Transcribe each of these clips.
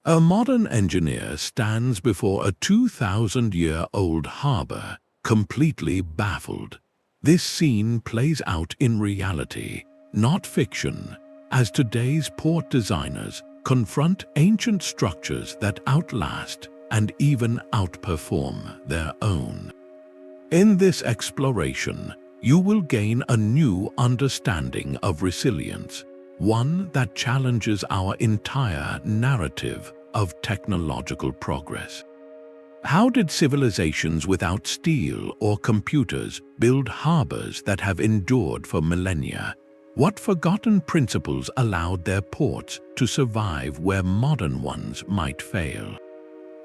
A modern engineer stands before a 2,000-year-old harbor, completely baffled. This scene plays out in reality, not fiction, as today's port designers confront ancient structures that outlast and even outperform their own. In this exploration, you will gain a new understanding of resilience, one that challenges our entire narrative of technological progress. How did civilizations without steel or computers build harbors that have endured for millennia? What forgotten principles allowed their ports to survive where modern ones might fail?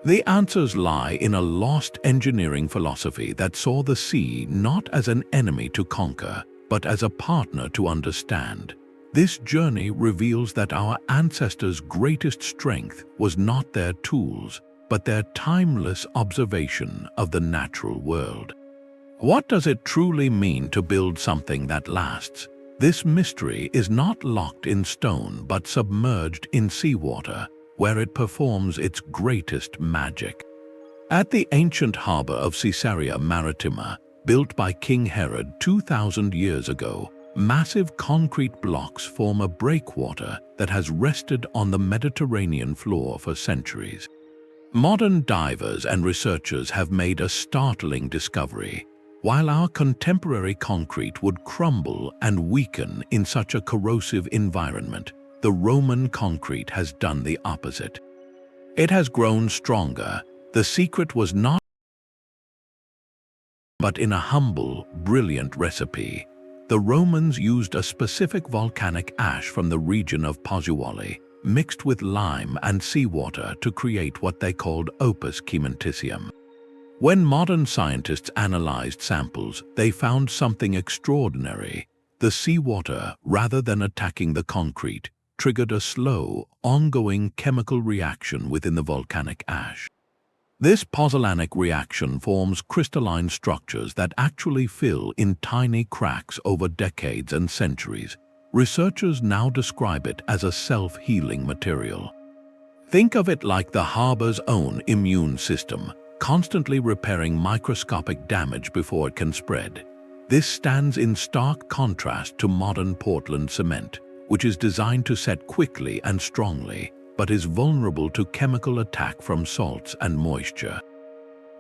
The answers lie in a lost engineering philosophy that saw the sea not as an enemy to conquer, but as a partner to understand. This journey reveals that our ancestors' greatest strength was not their tools, but their timeless observation of the natural world. What does it truly mean to build something that lasts? This mystery is not locked in stone but submerged in seawater, where it performs its greatest magic. At the ancient harbor of Caesarea Maritima, built by King Herod 2,000 years ago, massive concrete blocks form a breakwater that has rested on the Mediterranean floor for centuries. Modern divers and researchers have made a startling discovery. While our contemporary concrete would crumble and weaken in such a corrosive environment, the Roman concrete has done the opposite. It has grown stronger. The secret was not but in a humble, brilliant recipe. The Romans used a specific volcanic ash from the region of Pozzuoli, mixed with lime and seawater to create what they called Opus Caementicium. When modern scientists analyzed samples, they found something extraordinary. The seawater, rather than attacking the concrete, triggered a slow, ongoing chemical reaction within the volcanic ash. This pozzolanic reaction forms crystalline structures that actually fill in tiny cracks over decades and centuries. Researchers now describe it as a self-healing material. Think of it like the harbor's own immune system, constantly repairing microscopic damage before it can spread. This stands in stark contrast to modern Portland cement, which is designed to set quickly and strongly, but is vulnerable to chemical attack from salts and moisture.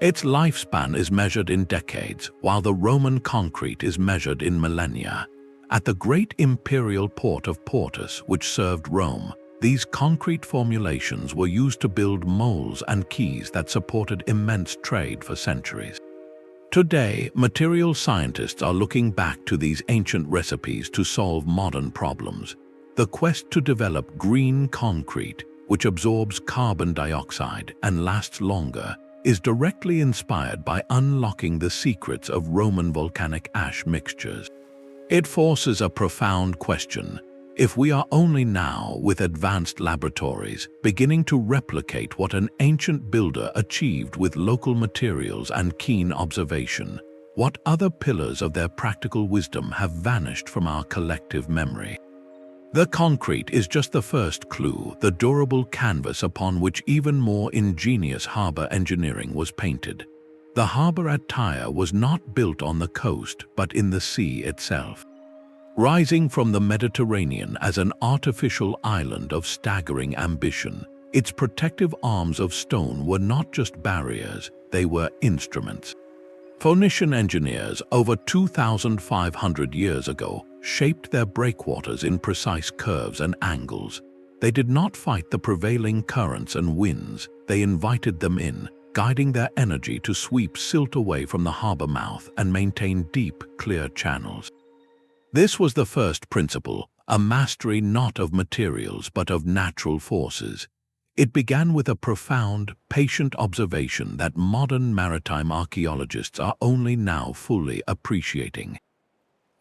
Its lifespan is measured in decades, while the Roman concrete is measured in millennia. At the great imperial port of Portus, which served Rome, these concrete formulations were used to build moles and quays that supported immense trade for centuries. Today, material scientists are looking back to these ancient recipes to solve modern problems. The quest to develop green concrete, which absorbs carbon dioxide and lasts longer, is directly inspired by unlocking the secrets of Roman volcanic ash mixtures. It forces a profound question. If we are only now, with advanced laboratories, beginning to replicate what an ancient builder achieved with local materials and keen observation, what other pillars of their practical wisdom have vanished from our collective memory? The concrete is just the first clue, the durable canvas upon which even more ingenious harbor engineering was painted. The harbor at Tyre was not built on the coast, but in the sea itself. Rising from the Mediterranean as an artificial island of staggering ambition, its protective arms of stone were not just barriers, they were instruments. Phoenician engineers over 2,500 years ago shaped their breakwaters in precise curves and angles. They did not fight the prevailing currents and winds, they invited them in, guiding their energy to sweep silt away from the harbor mouth and maintain deep, clear channels. This was the first principle, a mastery not of materials but of natural forces. It began with a profound, patient observation that modern maritime archaeologists are only now fully appreciating.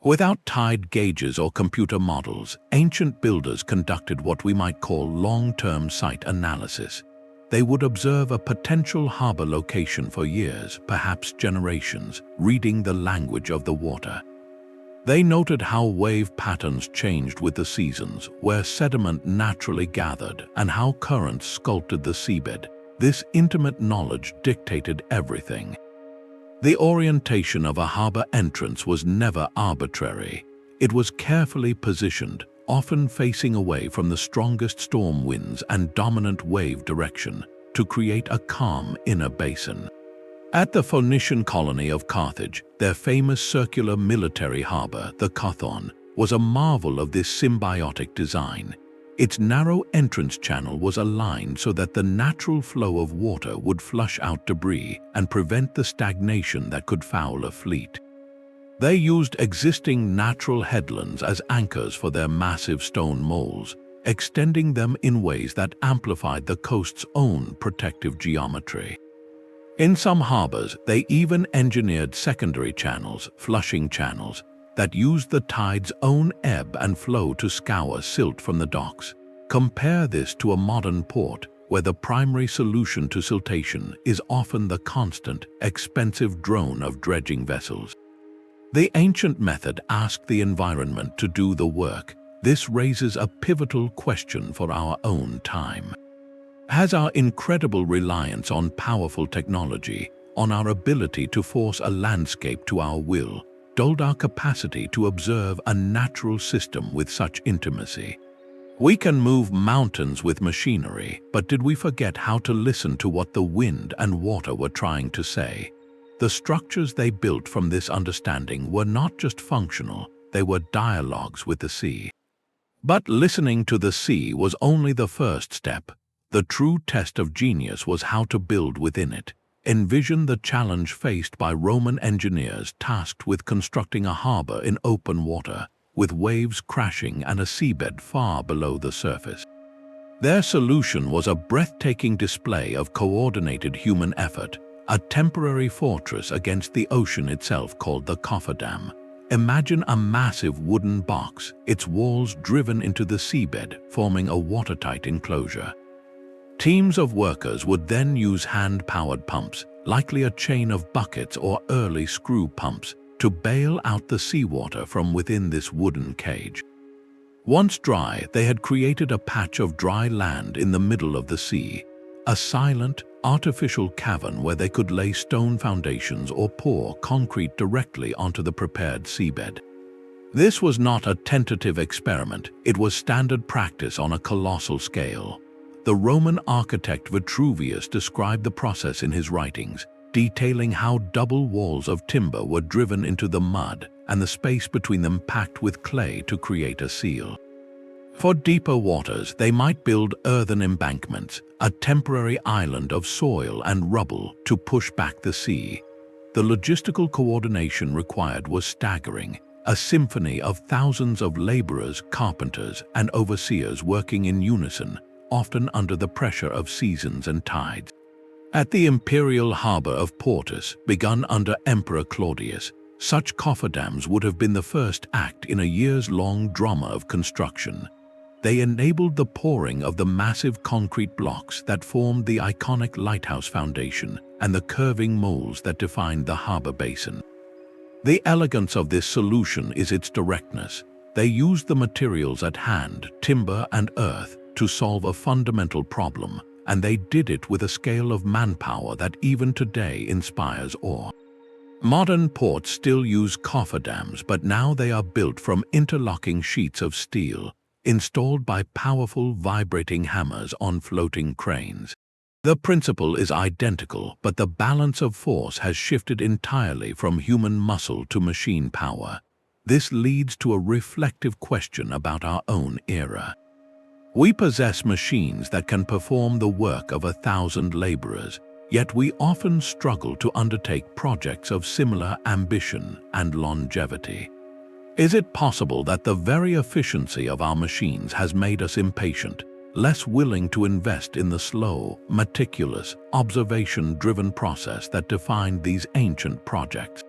Without tide gauges or computer models, ancient builders conducted what we might call long-term site analysis. They would observe a potential harbor location for years, perhaps generations, reading the language of the water. They noted how wave patterns changed with the seasons, where sediment naturally gathered, and how currents sculpted the seabed. This intimate knowledge dictated everything. The orientation of a harbor entrance was never arbitrary. It was carefully positioned, often facing away from the strongest storm winds and dominant wave direction, to create a calm inner basin. At the Phoenician colony of Carthage, their famous circular military harbor, the Cothon, was a marvel of this symbiotic design. Its narrow entrance channel was aligned so that the natural flow of water would flush out debris and prevent the stagnation that could foul a fleet. They used existing natural headlands as anchors for their massive stone moles, extending them in ways that amplified the coast's own protective geometry. In some harbors, they even engineered secondary channels, flushing channels, that used the tide's own ebb and flow to scour silt from the docks. Compare this to a modern port, where the primary solution to siltation is often the constant, expensive drone of dredging vessels. The ancient method asked the environment to do the work. This raises a pivotal question for our own time. Has our incredible reliance on powerful technology, on our ability to force a landscape to our will, dulled our capacity to observe a natural system with such intimacy? We can move mountains with machinery, but did we forget how to listen to what the wind and water were trying to say? The structures they built from this understanding were not just functional, they were dialogues with the sea. But listening to the sea was only the first step. The true test of genius was how to build within it. Envision the challenge faced by Roman engineers tasked with constructing a harbor in open water, with waves crashing and a seabed far below the surface. Their solution was a breathtaking display of coordinated human effort, a temporary fortress against the ocean itself called the Cofferdam. Imagine a massive wooden box, its walls driven into the seabed, forming a watertight enclosure. Teams of workers would then use hand-powered pumps, likely a chain of buckets or early screw pumps, to bail out the seawater from within this wooden cage. Once dry, they had created a patch of dry land in the middle of the sea, a silent, artificial cavern where they could lay stone foundations or pour concrete directly onto the prepared seabed. This was not a tentative experiment, it was standard practice on a colossal scale. The Roman architect Vitruvius described the process in his writings, detailing how double walls of timber were driven into the mud and the space between them packed with clay to create a seal. For deeper waters, they might build earthen embankments, a temporary island of soil and rubble to push back the sea. The logistical coordination required was staggering, a symphony of thousands of laborers, carpenters, and overseers working in unison, often under the pressure of seasons and tides. At the imperial harbor of Portus, begun under Emperor Claudius, such cofferdams would have been the first act in a years-long drama of construction. They enabled the pouring of the massive concrete blocks that formed the iconic lighthouse foundation and the curving moles that defined the harbor basin. The elegance of this solution is its directness. They used the materials at hand, timber and earth, to solve a fundamental problem, and they did it with a scale of manpower that even today inspires awe. Modern ports still use cofferdams, but now they are built from interlocking sheets of steel, installed by powerful vibrating hammers on floating cranes. The principle is identical, but the balance of force has shifted entirely from human muscle to machine power. This leads to a reflective question about our own era. We possess machines that can perform the work of 1,000 laborers, yet we often struggle to undertake projects of similar ambition and longevity. Is it possible that the very efficiency of our machines has made us impatient, less willing to invest in the slow, meticulous, observation-driven process that defined these ancient projects?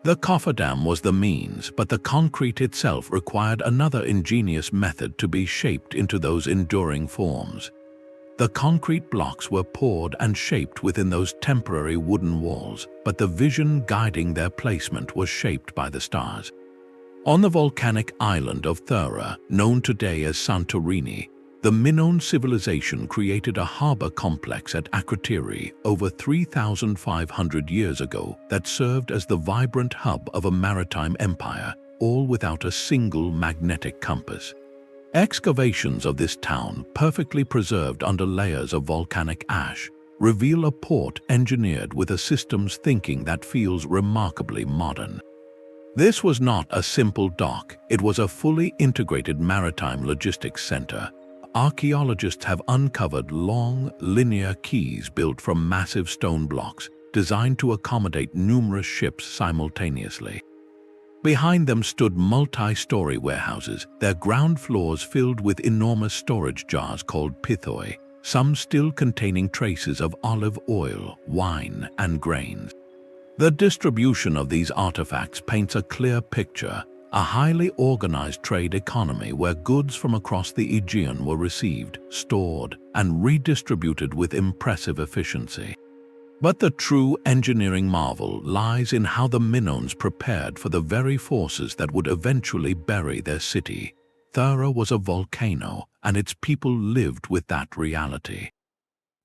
The cofferdam was the means, but the concrete itself required another ingenious method to be shaped into those enduring forms. The concrete blocks were poured and shaped within those temporary wooden walls, but the vision guiding their placement was shaped by the stars. On the volcanic island of Thera, known today as Santorini, the Minoan civilization created a harbor complex at Akrotiri over 3,500 years ago that served as the vibrant hub of a maritime empire, all without a single magnetic compass. Excavations of this town, perfectly preserved under layers of volcanic ash, reveal a port engineered with a systems thinking that feels remarkably modern. This was not a simple dock, it was a fully integrated maritime logistics center. Archaeologists have uncovered long, linear quays built from massive stone blocks, designed to accommodate numerous ships simultaneously. Behind them stood multi-story warehouses, their ground floors filled with enormous storage jars called pithoi, some still containing traces of olive oil, wine, and grains. The distribution of these artifacts paints a clear picture, a highly organized trade economy where goods from across the Aegean were received, stored, and redistributed with impressive efficiency. But the true engineering marvel lies in how the Minoans prepared for the very forces that would eventually bury their city. Thera was a volcano, and its people lived with that reality.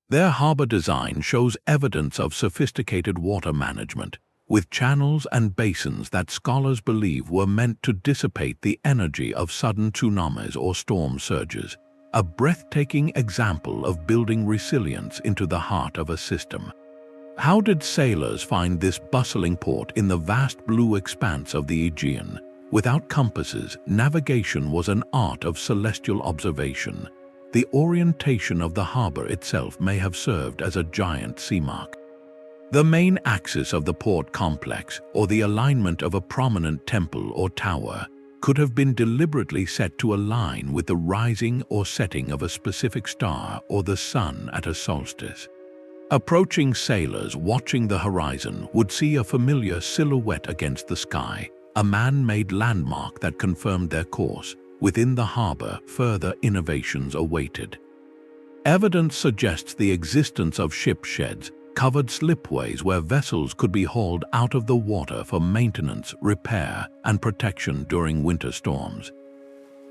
Their harbor design shows evidence of sophisticated water management, with channels and basins that scholars believe were meant to dissipate the energy of sudden tsunamis or storm surges, a breathtaking example of building resilience into the heart of a system. How did sailors find this bustling port in the vast blue expanse of the Aegean? Without compasses, navigation was an art of celestial observation. The orientation of the harbor itself may have served as a giant seamark. The main axis of the port complex, or the alignment of a prominent temple or tower, could have been deliberately set to align with the rising or setting of a specific star or the sun at a solstice. Approaching sailors watching the horizon would see a familiar silhouette against the sky, a man-made landmark that confirmed their course. Within the harbor, further innovations awaited. Evidence suggests the existence of ship sheds, covered slipways where vessels could be hauled out of the water for maintenance, repair, and protection during winter storms.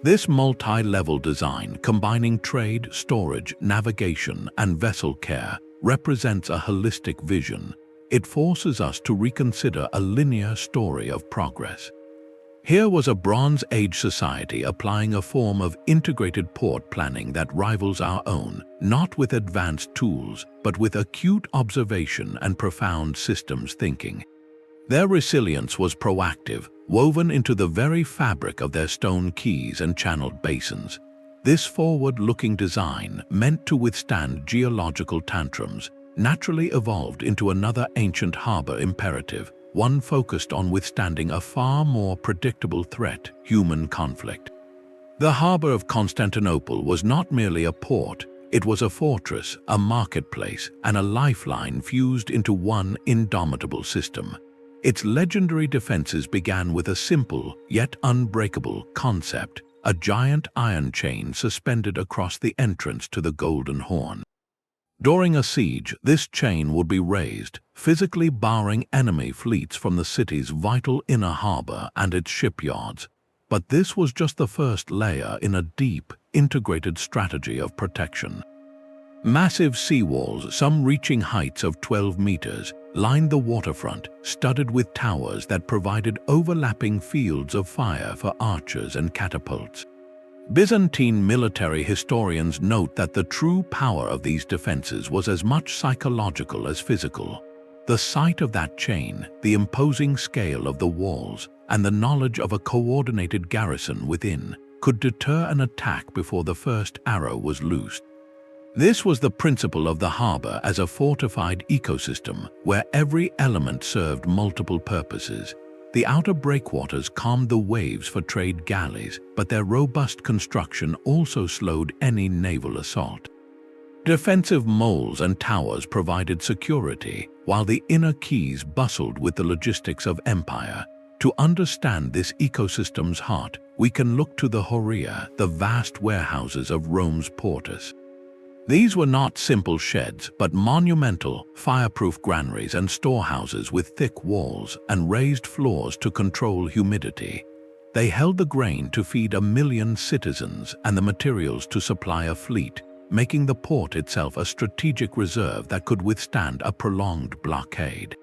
This multi-level design, combining trade, storage, navigation, and vessel care, represents a holistic vision. It forces us to reconsider a linear story of progress. Here was a Bronze Age society applying a form of integrated port planning that rivals our own, not with advanced tools, but with acute observation and profound systems thinking. Their resilience was proactive, woven into the very fabric of their stone quays and channeled basins. This forward-looking design, meant to withstand geological tantrums, naturally evolved into another ancient harbor imperative, one focused on withstanding a far more predictable threat, human conflict. The harbor of Constantinople was not merely a port, it was a fortress, a marketplace, and a lifeline fused into one indomitable system. Its legendary defenses began with a simple, yet unbreakable, concept, a giant iron chain suspended across the entrance to the Golden Horn. During a siege, this chain would be raised, physically barring enemy fleets from the city's vital inner harbor and its shipyards. But this was just the first layer in a deep, integrated strategy of protection. Massive seawalls, some reaching heights of 12 meters, lined the waterfront, studded with towers that provided overlapping fields of fire for archers and catapults. Byzantine military historians note that the true power of these defenses was as much psychological as physical. The sight of that chain, the imposing scale of the walls, and the knowledge of a coordinated garrison within could deter an attack before the first arrow was loosed. This was the principle of the harbor as a fortified ecosystem where every element served multiple purposes. The outer breakwaters calmed the waves for trade galleys, but their robust construction also slowed any naval assault. Defensive moles and towers provided security, while the inner quays bustled with the logistics of empire. To understand this ecosystem's heart, we can look to the Horia, the vast warehouses of Rome's Portus. These were not simple sheds, but monumental, fireproof granaries and storehouses with thick walls and raised floors to control humidity. They held the grain to feed 1 million citizens and the materials to supply a fleet, making the port itself a strategic reserve that could withstand a prolonged blockade.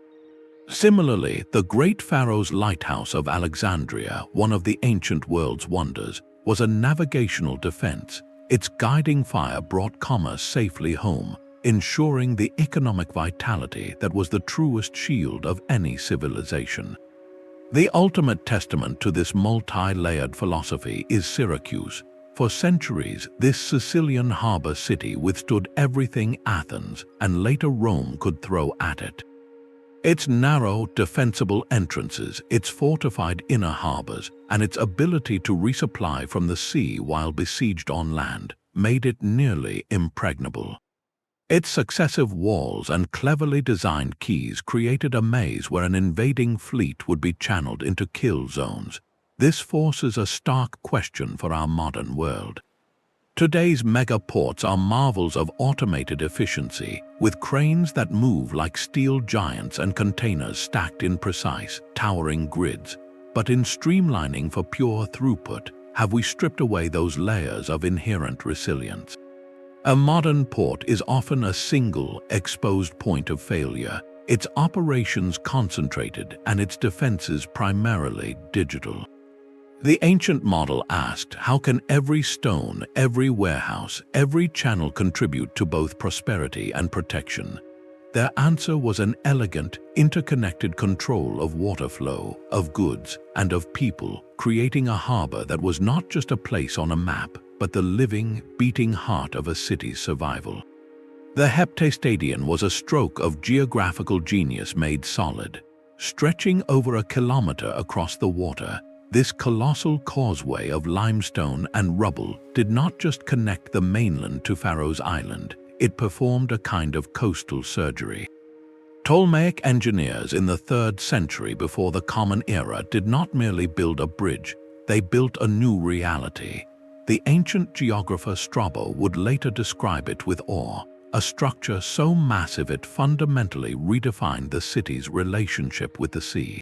Similarly, the great Pharaoh's lighthouse of Alexandria, one of the ancient world's wonders, was a navigational defense. Its guiding fire brought commerce safely home, ensuring the economic vitality that was the truest shield of any civilization. The ultimate testament to this multi-layered philosophy is Syracuse. For centuries, this Sicilian harbor city withstood everything Athens and later Rome could throw at it. Its narrow, defensible entrances, its fortified inner harbors, and its ability to resupply from the sea while besieged on land made it nearly impregnable. Its successive walls and cleverly designed quays created a maze where an invading fleet would be channeled into kill zones. This forces a stark question for our modern world. Today's megaports are marvels of automated efficiency, with cranes that move like steel giants and containers stacked in precise, towering grids. But in streamlining for pure throughput, have we stripped away those layers of inherent resilience? A modern port is often a single, exposed point of failure, its operations concentrated and its defenses primarily digital. The ancient model asked, how can every stone, every warehouse, every channel contribute to both prosperity and protection? Their answer was an elegant, interconnected control of water flow, of goods, and of people, creating a harbor that was not just a place on a map, but the living, beating heart of a city's survival. The Heptastadion was a stroke of geographical genius made solid. Stretching over 1 kilometer across the water, this colossal causeway of limestone and rubble did not just connect the mainland to Pharaoh's Island, it performed a kind of coastal surgery. Ptolemaic engineers in the 3rd century before the Common Era did not merely build a bridge, they built a new reality. The ancient geographer Strabo would later describe it with awe, a structure so massive it fundamentally redefined the city's relationship with the sea.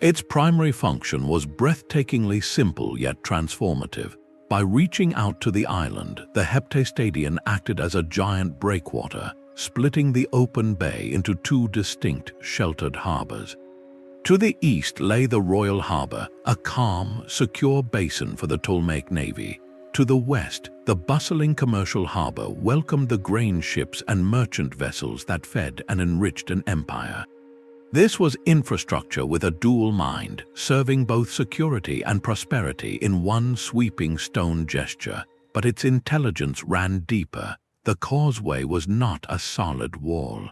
Its primary function was breathtakingly simple yet transformative. By reaching out to the island, the Heptastadion acted as a giant breakwater, splitting the open bay into 2 distinct, sheltered harbors. To the east lay the Royal Harbor, a calm, secure basin for the Ptolemaic navy. To the west, the bustling commercial harbor welcomed the grain ships and merchant vessels that fed and enriched an empire. This was infrastructure with a dual mind, serving both security and prosperity in one sweeping stone gesture, but its intelligence ran deeper. The causeway was not a solid wall.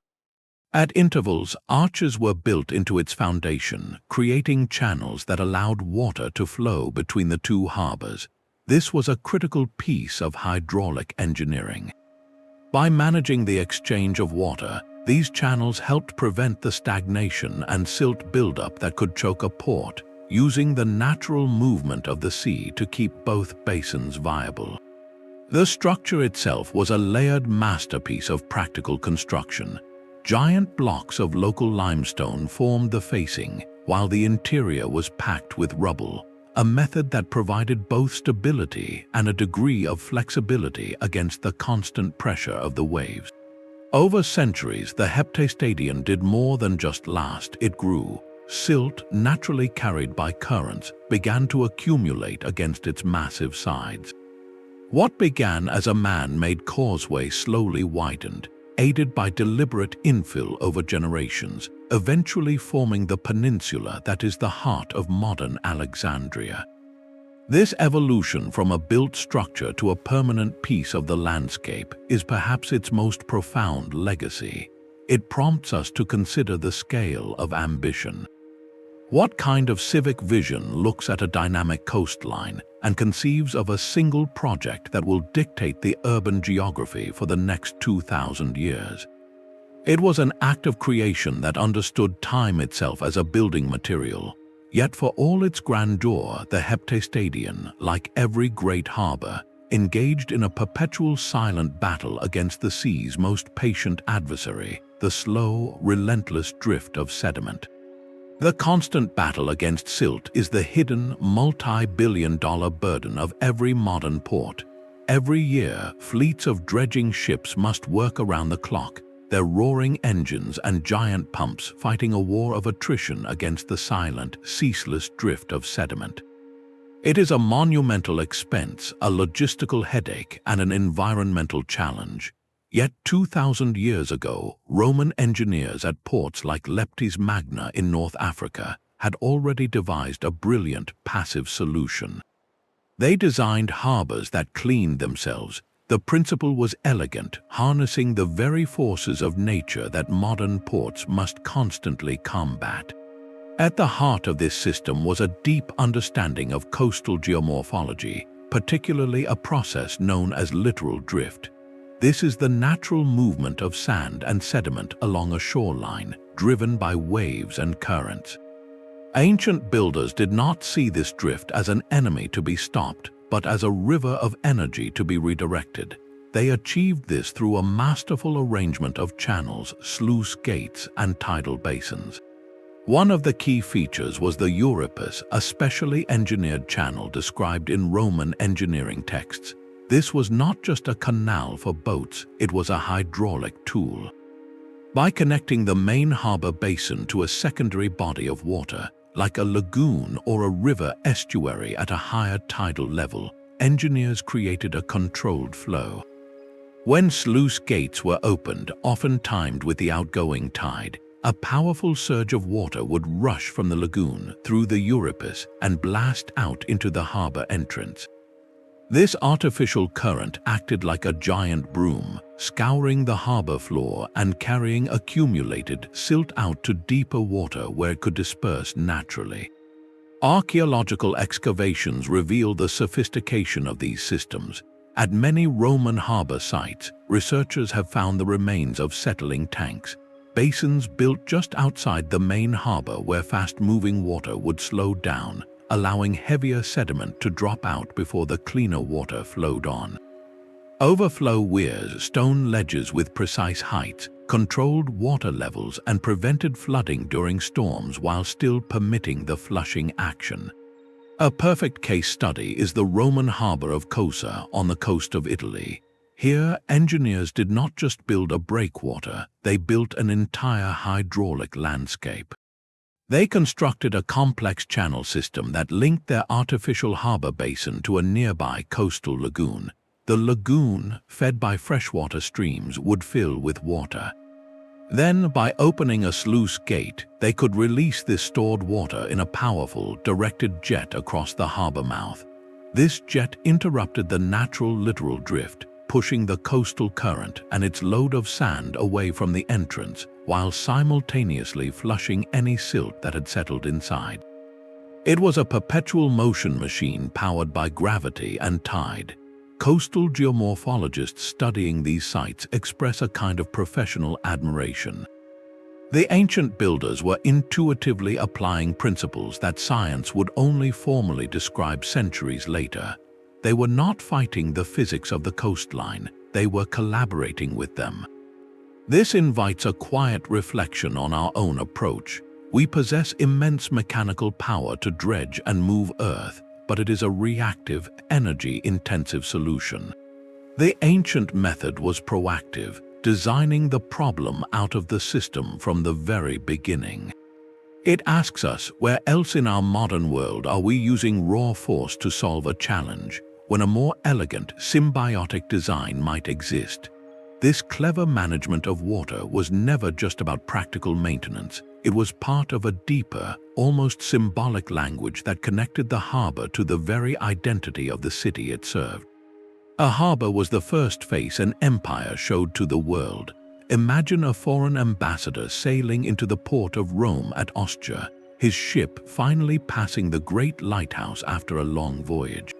At intervals, arches were built into its foundation, creating channels that allowed water to flow between the 2 harbors. This was a critical piece of hydraulic engineering. By managing the exchange of water, these channels helped prevent the stagnation and silt buildup that could choke a port, using the natural movement of the sea to keep both basins viable. The structure itself was a layered masterpiece of practical construction. Giant blocks of local limestone formed the facing, while the interior was packed with rubble, a method that provided both stability and a degree of flexibility against the constant pressure of the waves. Over centuries, the Heptastadion did more than just last, it grew. Silt, naturally carried by currents, began to accumulate against its massive sides. What began as a man-made causeway slowly widened, aided by deliberate infill over generations, eventually forming the peninsula that is the heart of modern Alexandria. This evolution from a built structure to a permanent piece of the landscape is perhaps its most profound legacy. It prompts us to consider the scale of ambition. What kind of civic vision looks at a dynamic coastline and conceives of a single project that will dictate the urban geography for the next 2,000 years? It was an act of creation that understood time itself as a building material. Yet for all its grandeur, the Heptastadion, like every great harbor, engaged in a perpetual silent battle against the sea's most patient adversary, the slow, relentless drift of sediment. The constant battle against silt is the hidden multi-billion-dollar burden of every modern port. Every year, fleets of dredging ships must work around the clock, their roaring engines and giant pumps fighting a war of attrition against the silent, ceaseless drift of sediment. It is a monumental expense, a logistical headache, and an environmental challenge. Yet 2,000 years ago, Roman engineers at ports like Leptis Magna in North Africa had already devised a brilliant passive solution. They designed harbors that cleaned themselves. The principle was elegant, harnessing the very forces of nature that modern ports must constantly combat. At the heart of this system was a deep understanding of coastal geomorphology, particularly a process known as littoral drift. This is the natural movement of sand and sediment along a shoreline, driven by waves and currents. Ancient builders did not see this drift as an enemy to be stopped, but as a river of energy to be redirected. They achieved this through a masterful arrangement of channels, sluice gates, and tidal basins. One of the key features was the Opus, a specially engineered channel described in Roman engineering texts. This was not just a canal for boats, it was a hydraulic tool. By connecting the main harbor basin to a secondary body of water, like a lagoon or a river estuary at a higher tidal level, engineers created a controlled flow. When sluice gates were opened, often timed with the outgoing tide, a powerful surge of water would rush from the lagoon through the Opus and blast out into the harbor entrance. This artificial current acted like a giant broom, scouring the harbor floor and carrying accumulated silt out to deeper water where it could disperse naturally. Archaeological excavations reveal the sophistication of these systems. At many Roman harbor sites, researchers have found the remains of settling tanks, basins built just outside the main harbor where fast-moving water would slow down, allowing heavier sediment to drop out before the cleaner water flowed on. Overflow weirs, stone ledges with precise heights, controlled water levels and prevented flooding during storms while still permitting the flushing action. A perfect case study is the Roman harbor of Cosa on the coast of Italy. Here, engineers did not just build a breakwater, they built an entire hydraulic landscape. They constructed a complex channel system that linked their artificial harbor basin to a nearby coastal lagoon. The lagoon, fed by freshwater streams, would fill with water. Then, by opening a sluice gate, they could release this stored water in a powerful, directed jet across the harbor mouth. This jet interrupted the natural littoral drift, pushing the coastal current and its load of sand away from the entrance, while simultaneously flushing any silt that had settled inside. It was a perpetual motion machine powered by gravity and tide. Coastal geomorphologists studying these sites express a kind of professional admiration. The ancient builders were intuitively applying principles that science would only formally describe centuries later. They were not fighting the physics of the coastline, they were collaborating with them. This invites a quiet reflection on our own approach. We possess immense mechanical power to dredge and move Earth, but it is a reactive, energy-intensive solution. The ancient method was proactive, designing the problem out of the system from the very beginning. It asks us, where else in our modern world are we using raw force to solve a challenge, when a more elegant, symbiotic design might exist? This clever management of water was never just about practical maintenance. It was part of a deeper, almost symbolic language that connected the harbor to the very identity of the city it served. A harbor was the first face an empire showed to the world. Imagine a foreign ambassador sailing into the port of Rome at Ostia, his ship finally passing the great lighthouse after a long voyage.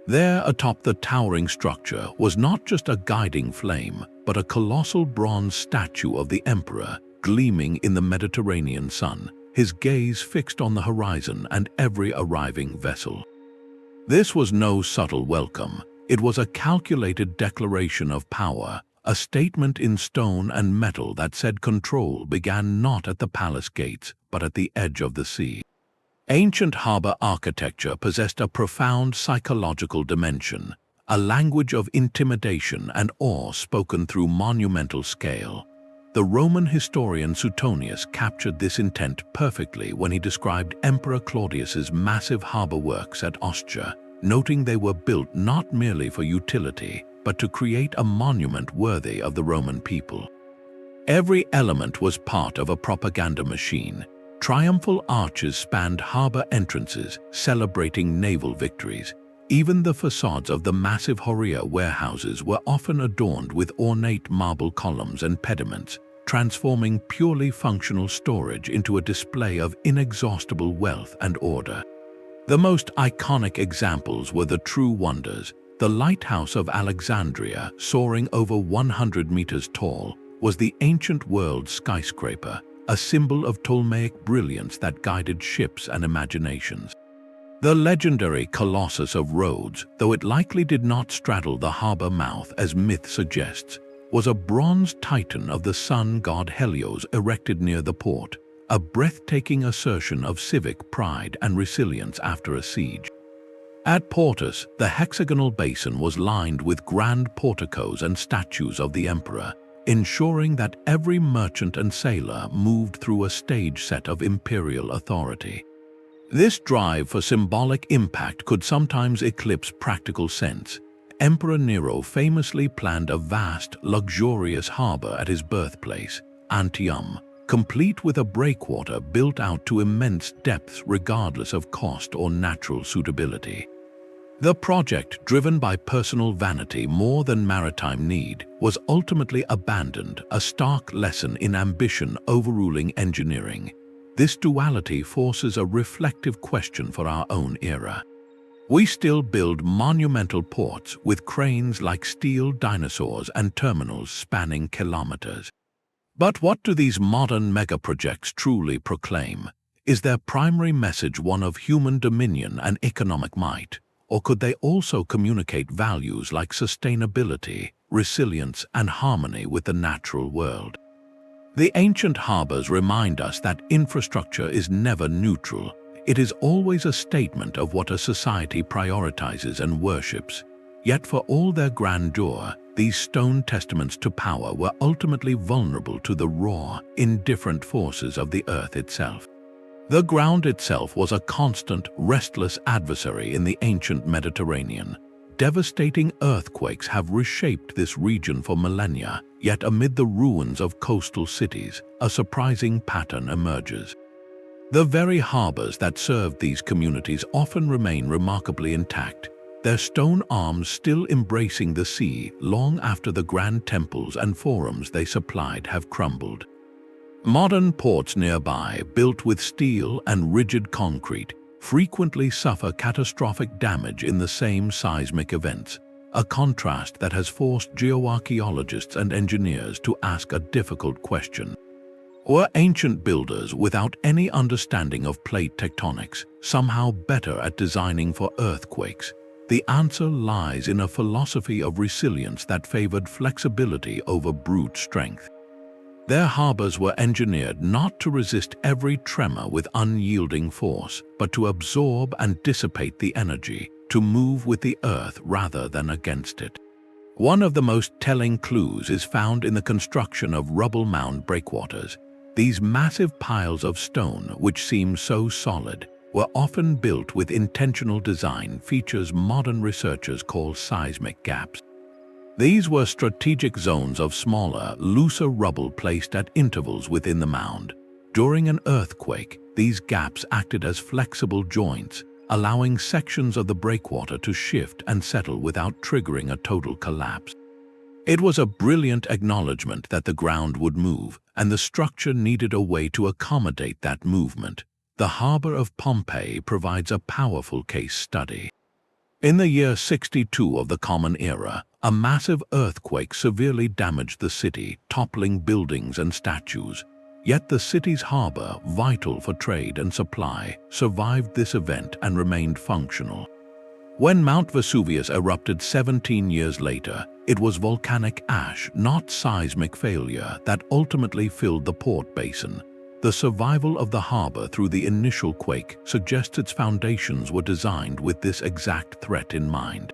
There, atop the towering structure, was not just a guiding flame, but a colossal bronze statue of the emperor, gleaming in the Mediterranean sun, his gaze fixed on the horizon and every arriving vessel. This was no subtle welcome. It was a calculated declaration of power, a statement in stone and metal that said control began not at the palace gates, but at the edge of the sea. Ancient harbor architecture possessed a profound psychological dimension, a language of intimidation and awe spoken through monumental scale. The Roman historian Suetonius captured this intent perfectly when he described Emperor Claudius's massive harbor works at Ostia, noting they were built not merely for utility, but to create a monument worthy of the Roman people. Every element was part of a propaganda machine. Triumphal arches spanned harbor entrances, celebrating naval victories. Even the facades of the massive Horea warehouses were often adorned with ornate marble columns and pediments, transforming purely functional storage into a display of inexhaustible wealth and order. The most iconic examples were the true wonders. The Lighthouse of Alexandria, soaring over 100 meters tall, was the ancient world skyscraper, a symbol of Ptolemaic brilliance that guided ships and imaginations. The legendary Colossus of Rhodes, though it likely did not straddle the harbor mouth as myth suggests, was a bronze titan of the sun god Helios erected near the port, a breathtaking assertion of civic pride and resilience after a siege. At Portus, the hexagonal basin was lined with grand porticos and statues of the emperor, ensuring that every merchant and sailor moved through a stage set of imperial authority. This drive for symbolic impact could sometimes eclipse practical sense. Emperor Nero famously planned a vast, luxurious harbor at his birthplace, Antium, complete with a breakwater built out to immense depths regardless of cost or natural suitability. The project, driven by personal vanity more than maritime need, was ultimately abandoned, a stark lesson in ambition overruling engineering. This duality forces a reflective question for our own era. We still build monumental ports with cranes like steel dinosaurs and terminals spanning kilometers. But what do these modern megaprojects truly proclaim? Is their primary message one of human dominion and economic might? Or could they also communicate values like sustainability, resilience, and harmony with the natural world? The ancient harbors remind us that infrastructure is never neutral. It is always a statement of what a society prioritizes and worships. Yet for all their grandeur, these stone testaments to power were ultimately vulnerable to the raw, indifferent forces of the earth itself. The ground itself was a constant, restless adversary in the ancient Mediterranean. Devastating earthquakes have reshaped this region for millennia, yet amid the ruins of coastal cities, a surprising pattern emerges. The very harbors that served these communities often remain remarkably intact, their stone arms still embracing the sea long after the grand temples and forums they supplied have crumbled. Modern ports nearby, built with steel and rigid concrete, frequently suffer catastrophic damage in the same seismic events, a contrast that has forced geoarchaeologists and engineers to ask a difficult question. Were ancient builders without any understanding of plate tectonics somehow better at designing for earthquakes? The answer lies in a philosophy of resilience that favored flexibility over brute strength. Their harbors were engineered not to resist every tremor with unyielding force, but to absorb and dissipate the energy, to move with the earth rather than against it. One of the most telling clues is found in the construction of rubble mound breakwaters. These massive piles of stone, which seem so solid, were often built with intentional design features modern researchers call seismic gaps. These were strategic zones of smaller, looser rubble placed at intervals within the mound. During an earthquake, these gaps acted as flexible joints, allowing sections of the breakwater to shift and settle without triggering a total collapse. It was a brilliant acknowledgement that the ground would move, and the structure needed a way to accommodate that movement. The harbor of Pompeii provides a powerful case study. In the year 62 of the Common Era, a massive earthquake severely damaged the city, toppling buildings and statues. Yet the city's harbor, vital for trade and supply, survived this event and remained functional. When Mount Vesuvius erupted 17 years later, it was volcanic ash, not seismic failure, that ultimately filled the port basin. The survival of the harbor through the initial quake suggests its foundations were designed with this exact threat in mind.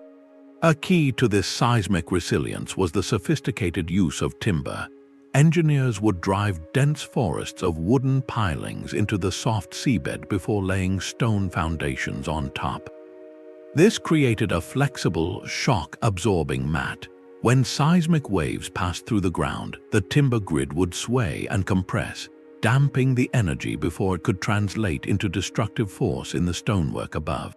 A key to this seismic resilience was the sophisticated use of timber. Engineers would drive dense forests of wooden pilings into the soft seabed before laying stone foundations on top. This created a flexible, shock-absorbing mat. When seismic waves passed through the ground, the timber grid would sway and compress, damping the energy before it could translate into destructive force in the stonework above.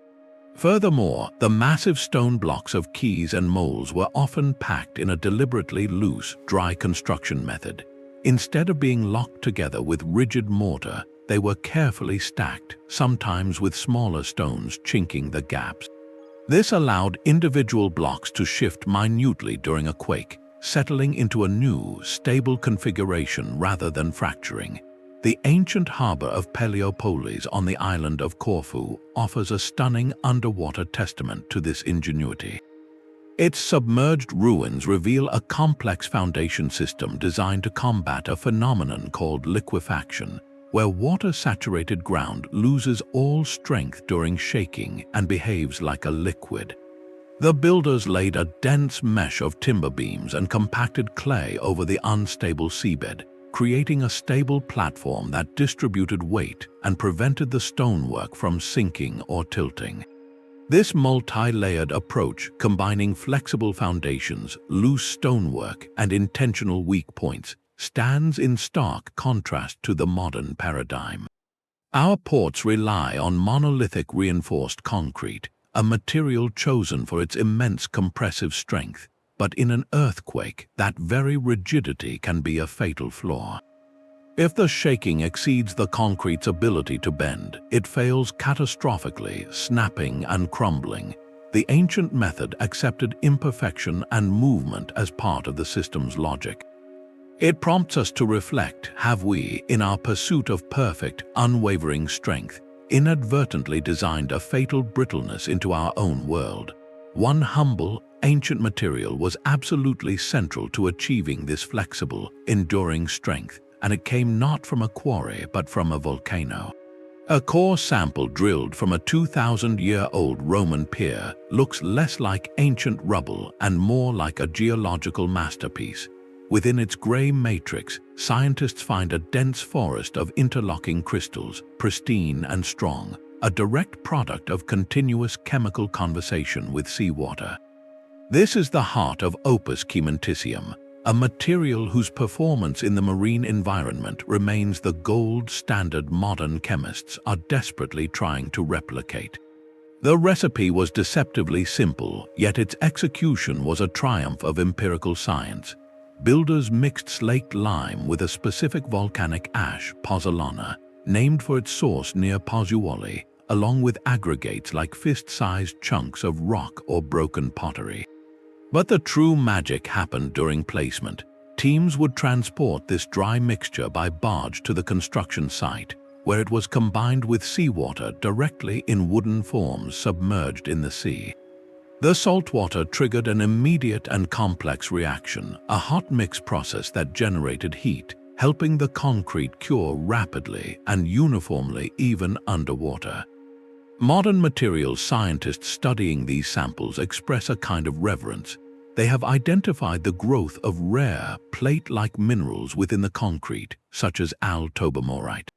Furthermore, the massive stone blocks of quays and moles were often packed in a deliberately loose, dry construction method. Instead of being locked together with rigid mortar, they were carefully stacked, sometimes with smaller stones chinking the gaps. This allowed individual blocks to shift minutely during a quake, settling into a new, stable configuration rather than fracturing. The ancient harbor of Peleopolis on the island of Corfu offers a stunning underwater testament to this ingenuity. Its submerged ruins reveal a complex foundation system designed to combat a phenomenon called liquefaction, where water-saturated ground loses all strength during shaking and behaves like a liquid. The builders laid a dense mesh of timber beams and compacted clay over the unstable seabed, creating a stable platform that distributed weight and prevented the stonework from sinking or tilting. This multi-layered approach, combining flexible foundations, loose stonework, and intentional weak points, stands in stark contrast to the modern paradigm. Our ports rely on monolithic reinforced concrete, a material chosen for its immense compressive strength. But in an earthquake, that very rigidity can be a fatal flaw. If the shaking exceeds the concrete's ability to bend, it fails catastrophically, snapping and crumbling. The ancient method accepted imperfection and movement as part of the system's logic. It prompts us to reflect: have we, in our pursuit of perfect, unwavering strength, inadvertently designed a fatal brittleness into our own world? One humble, ancient material was absolutely central to achieving this flexible, enduring strength, and it came not from a quarry but from a volcano. A core sample drilled from a 2,000-year-old Roman pier looks less like ancient rubble and more like a geological masterpiece. Within its gray matrix, scientists find a dense forest of interlocking crystals, pristine and strong, a direct product of continuous chemical conversation with seawater. This is the heart of Opus Caementicium, a material whose performance in the marine environment remains the gold standard modern chemists are desperately trying to replicate. The recipe was deceptively simple, yet its execution was a triumph of empirical science. Builders mixed slaked lime with a specific volcanic ash, pozzolana, named for its source near Pozzuoli, along with aggregates like fist-sized chunks of rock or broken pottery. But the true magic happened during placement. Teams would transport this dry mixture by barge to the construction site, where it was combined with seawater directly in wooden forms submerged in the sea. The saltwater triggered an immediate and complex reaction, a hot mix process that generated heat, helping the concrete cure rapidly and uniformly even underwater. Modern materials scientists studying these samples express a kind of reverence. They have identified the growth of rare, plate-like minerals within the concrete, such as altobermorite.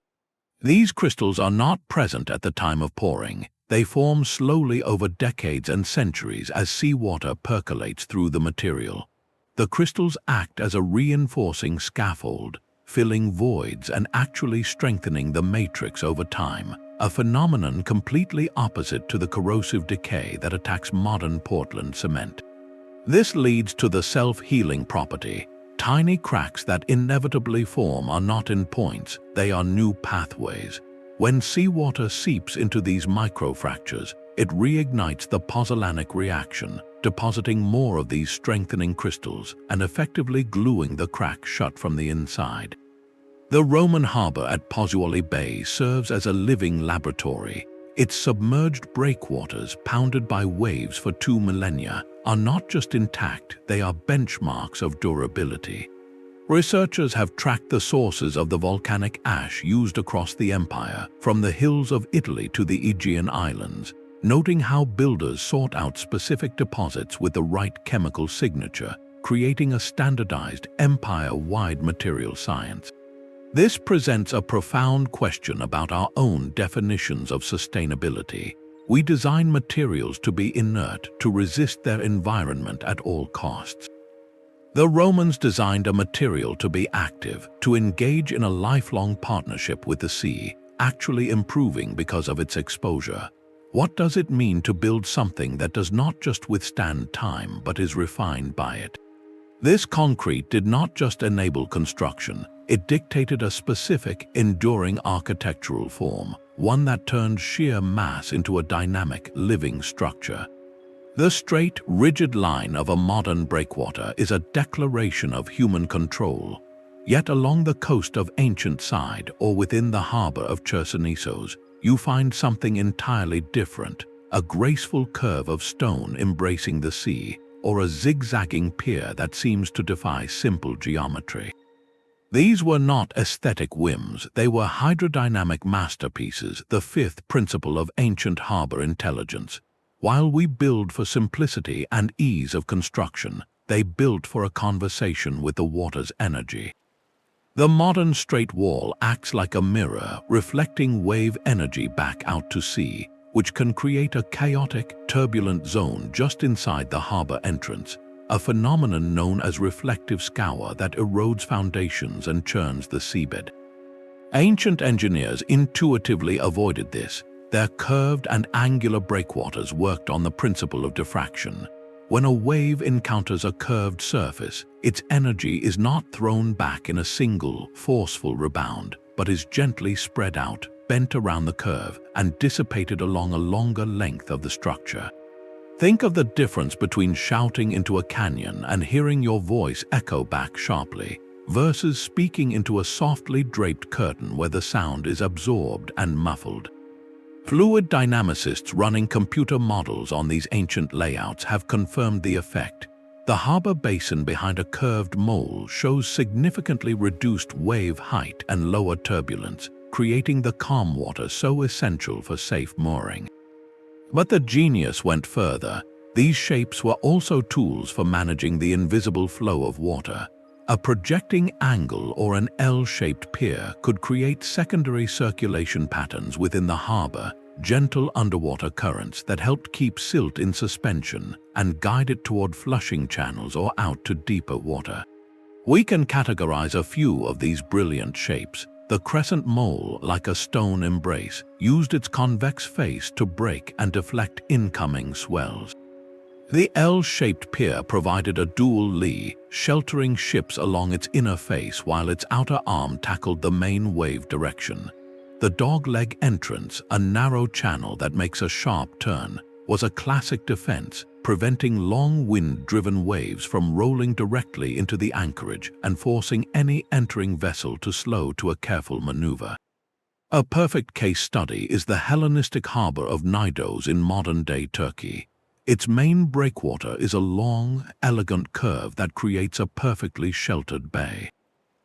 These crystals are not present at the time of pouring. They form slowly over decades and centuries as seawater percolates through the material. The crystals act as a reinforcing scaffold, filling voids and actually strengthening the matrix over time, a phenomenon completely opposite to the corrosive decay that attacks modern Portland cement. This leads to the self-healing property. Tiny cracks that inevitably form are not in points, they are new pathways. When seawater seeps into these microfractures, it reignites the pozzolanic reaction, depositing more of these strengthening crystals and effectively gluing the crack shut from the inside. The Roman harbor at Pozzuoli Bay serves as a living laboratory. Its submerged breakwaters, pounded by waves for 2 millennia, are not just intact, they are benchmarks of durability. Researchers have tracked the sources of the volcanic ash used across the empire, from the hills of Italy to the Aegean Islands, noting how builders sought out specific deposits with the right chemical signature, creating a standardized, empire-wide material science. This presents a profound question about our own definitions of sustainability. We design materials to be inert, to resist their environment at all costs. The Romans designed a material to be active, to engage in a lifelong partnership with the sea, actually improving because of its exposure. What does it mean to build something that does not just withstand time but is refined by it? This concrete did not just enable construction, it dictated a specific, enduring architectural form, one that turned sheer mass into a dynamic, living structure. The straight, rigid line of a modern breakwater is a declaration of human control. Yet along the coast of ancient Side or within the harbor of Chersonesos, you find something entirely different, a graceful curve of stone embracing the sea, or a zigzagging pier that seems to defy simple geometry. These were not aesthetic whims, they were hydrodynamic masterpieces, the fifth principle of ancient harbor intelligence. While we build for simplicity and ease of construction, they built for a conversation with the water's energy. The modern straight wall acts like a mirror, reflecting wave energy back out to sea, which can create a chaotic, turbulent zone just inside the harbor entrance, a phenomenon known as reflective scour that erodes foundations and churns the seabed. Ancient engineers intuitively avoided this. Their curved and angular breakwaters worked on the principle of diffraction. When a wave encounters a curved surface, its energy is not thrown back in a single, forceful rebound, but is gently spread out, bent around the curve, and dissipated along a longer length of the structure. Think of the difference between shouting into a canyon and hearing your voice echo back sharply, versus speaking into a softly draped curtain where the sound is absorbed and muffled. Fluid dynamicists running computer models on these ancient layouts have confirmed the effect. The harbor basin behind a curved mole shows significantly reduced wave height and lower turbulence, creating the calm water so essential for safe mooring. But the genius went further. These shapes were also tools for managing the invisible flow of water. A projecting angle or an L-shaped pier could create secondary circulation patterns within the harbor, gentle underwater currents that helped keep silt in suspension and guide it toward flushing channels or out to deeper water. We can categorize a few of these brilliant shapes. The crescent mole, like a stone embrace, used its convex face to break and deflect incoming swells. The L-shaped pier provided a dual lee, sheltering ships along its inner face while its outer arm tackled the main wave direction. The dogleg entrance, a narrow channel that makes a sharp turn, was a classic defense, preventing long wind-driven waves from rolling directly into the anchorage and forcing any entering vessel to slow to a careful maneuver. A perfect case study is the Hellenistic harbor of Knidos in modern-day Turkey. Its main breakwater is a long, elegant curve that creates a perfectly sheltered bay.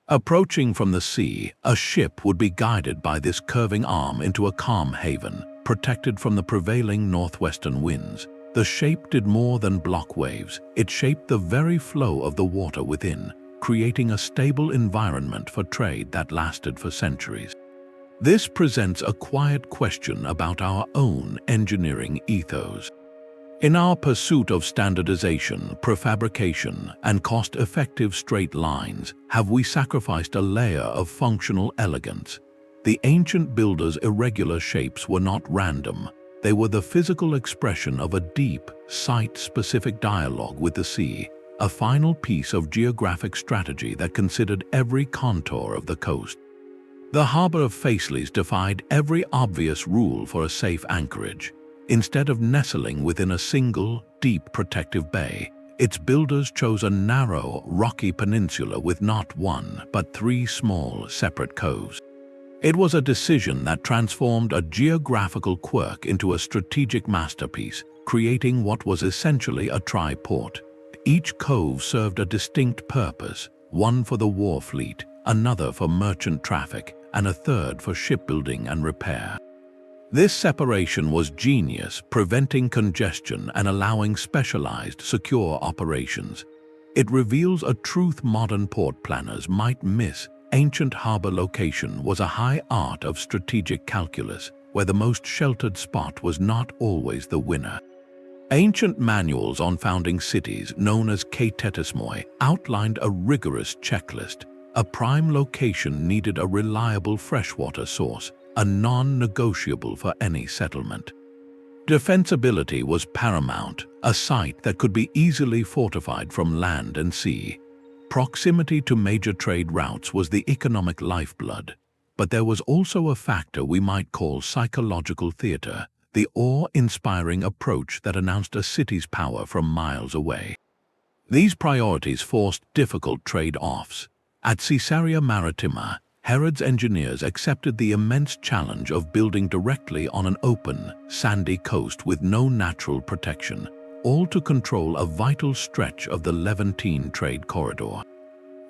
Approaching from the sea, a ship would be guided by this curving arm into a calm haven, protected from the prevailing northwestern winds. The shape did more than block waves. It shaped the very flow of the water within, creating a stable environment for trade that lasted for centuries. This presents a quiet question about our own engineering ethos. In our pursuit of standardization, prefabrication, and cost-effective straight lines, have we sacrificed a layer of functional elegance? The ancient builders' irregular shapes were not random. They were the physical expression of a deep, site-specific dialogue with the sea, a final piece of geographic strategy that considered every contour of the coast. The harbor of Faesles defied every obvious rule for a safe anchorage. Instead of nestling within a single, deep protective bay, its builders chose a narrow, rocky peninsula with not one, but three small, separate coves. It was a decision that transformed a geographical quirk into a strategic masterpiece, creating what was essentially a tri-port. Each cove served a distinct purpose, one for the war fleet, another for merchant traffic, and a third for shipbuilding and repair. This separation was genius, preventing congestion and allowing specialized, secure operations. It reveals a truth modern port planners might miss. Ancient harbor location was a high art of strategic calculus, where the most sheltered spot was not always the winner. Ancient manuals on founding cities, known as Caementicium, outlined a rigorous checklist. A prime location needed a reliable freshwater source, a non-negotiable for any settlement. Defensibility was paramount, a site that could be easily fortified from land and sea. Proximity to major trade routes was the economic lifeblood, but there was also a factor we might call psychological theater, the awe-inspiring approach that announced a city's power from miles away. These priorities forced difficult trade-offs. At Caesarea Maritima, Herod's engineers accepted the immense challenge of building directly on an open, sandy coast with no natural protection, all to control a vital stretch of the Levantine trade corridor.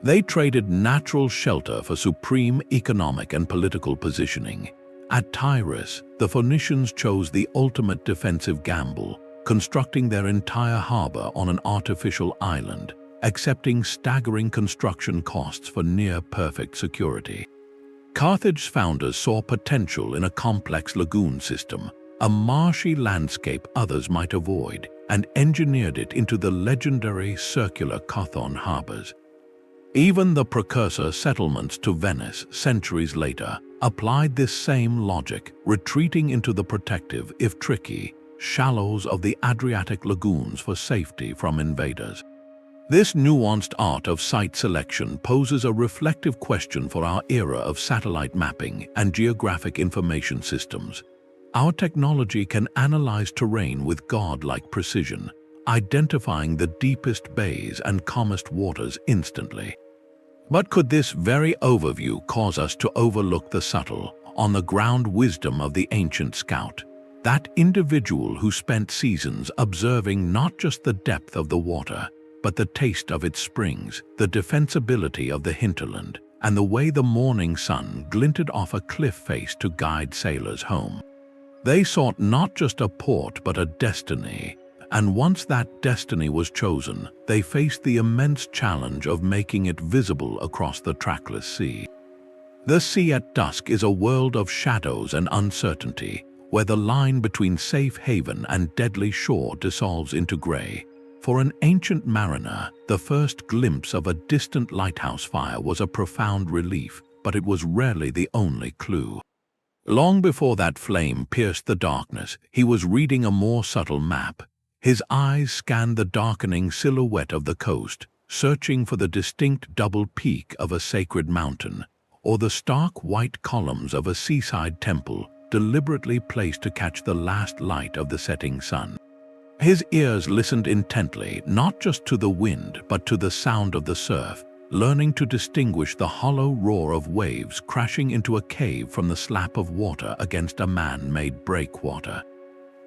They traded natural shelter for supreme economic and political positioning. At Tyrus, the Phoenicians chose the ultimate defensive gamble, constructing their entire harbor on an artificial island, accepting staggering construction costs for near-perfect security. Carthage's founders saw potential in a complex lagoon system, a marshy landscape others might avoid, and engineered it into the legendary circular Cothon harbors. Even the precursor settlements to Venice centuries later applied this same logic, retreating into the protective, if tricky, shallows of the Adriatic lagoons for safety from invaders. This nuanced art of site selection poses a reflective question for our era of satellite mapping and geographic information systems. Our technology can analyze terrain with godlike precision, identifying the deepest bays and calmest waters instantly. But could this very overview cause us to overlook the subtle, on-the-ground wisdom of the ancient scout, that individual who spent seasons observing not just the depth of the water, but the taste of its springs, the defensibility of the hinterland, and the way the morning sun glinted off a cliff face to guide sailors home? They sought not just a port but a destiny, and once that destiny was chosen, they faced the immense challenge of making it visible across the trackless sea. The sea at dusk is a world of shadows and uncertainty, where the line between safe haven and deadly shore dissolves into gray. For an ancient mariner, the first glimpse of a distant lighthouse fire was a profound relief, but it was rarely the only clue. Long before that flame pierced the darkness, he was reading a more subtle map. His eyes scanned the darkening silhouette of the coast, searching for the distinct double peak of a sacred mountain, or the stark white columns of a seaside temple deliberately placed to catch the last light of the setting sun. His ears listened intently, not just to the wind, but to the sound of the surf, learning to distinguish the hollow roar of waves crashing into a cave from the slap of water against a man-made breakwater.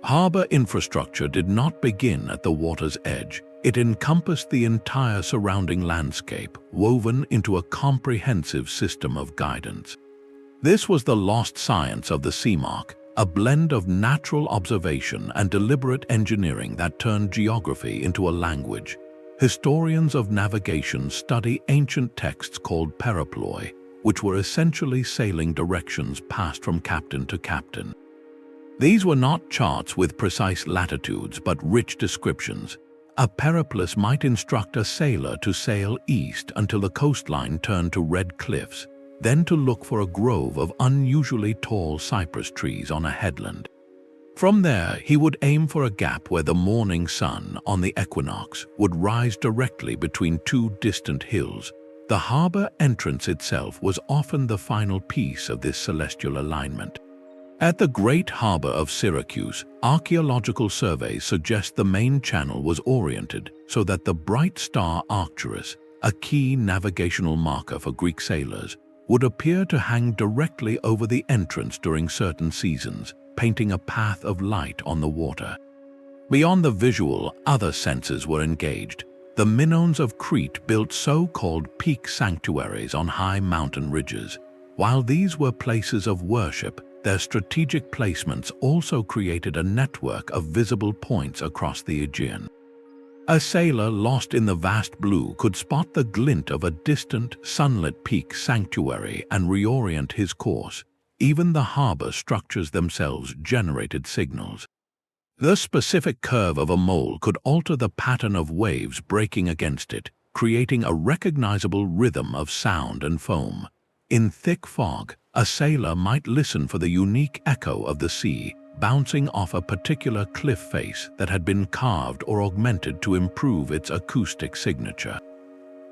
Harbor infrastructure did not begin at the water's edge. It encompassed the entire surrounding landscape, woven into a comprehensive system of guidance. This was the lost science of the Seamark, a blend of natural observation and deliberate engineering that turned geography into a language. Historians of navigation study ancient texts called periploi, which were essentially sailing directions passed from captain to captain. These were not charts with precise latitudes but rich descriptions. A periplus might instruct a sailor to sail east until the coastline turned to red cliffs, then to look for a grove of unusually tall cypress trees on a headland. From there, he would aim for a gap where the morning sun, on the equinox, would rise directly between two distant hills. The harbor entrance itself was often the final piece of this celestial alignment. At the great harbor of Syracuse, archaeological surveys suggest the main channel was oriented so that the bright star Arcturus, a key navigational marker for Greek sailors, would appear to hang directly over the entrance during certain seasons, painting a path of light on the water. Beyond the visual, other senses were engaged. The Minoans of Crete built so-called peak sanctuaries on high mountain ridges. While these were places of worship, their strategic placements also created a network of visible points across the Aegean. A sailor lost in the vast blue could spot the glint of a distant, sunlit peak sanctuary and reorient his course. Even the harbor structures themselves generated signals. The specific curve of a mole could alter the pattern of waves breaking against it, creating a recognizable rhythm of sound and foam. In thick fog, a sailor might listen for the unique echo of the sea, bouncing off a particular cliff face that had been carved or augmented to improve its acoustic signature.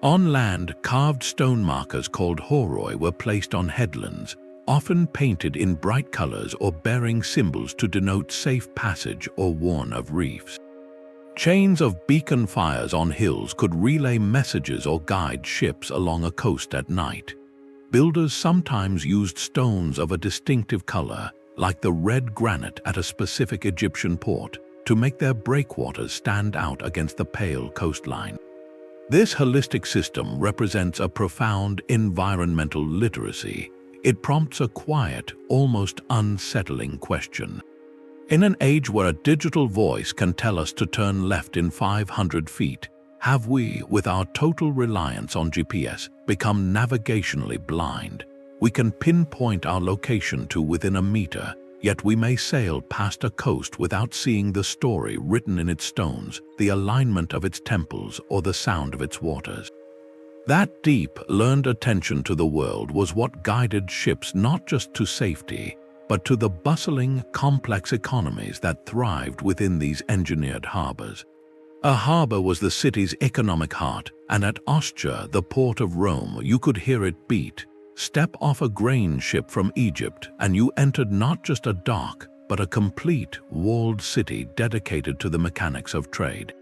On land, carved stone markers called horoi were placed on headlands, often painted in bright colors or bearing symbols to denote safe passage or warn of reefs. Chains of beacon fires on hills could relay messages or guide ships along a coast at night. Builders sometimes used stones of a distinctive color, like the red granite at a specific Egyptian port, to make their breakwaters stand out against the pale coastline. This holistic system represents a profound environmental literacy. It prompts a quiet, almost unsettling question. In an age where a digital voice can tell us to turn left in 500 feet, have we, with our total reliance on GPS, become navigationally blind? We can pinpoint our location to within a meter, yet we may sail past a coast without seeing the story written in its stones, the alignment of its temples, or the sound of its waters. That deep, learned attention to the world was what guided ships not just to safety, but to the bustling, complex economies that thrived within these engineered harbors. A harbor was the city's economic heart, and at Ostia, the port of Rome, you could hear it beat. Step off a grain ship from Egypt, and you entered not just a dock, but a complete, walled city dedicated to the mechanics of trade.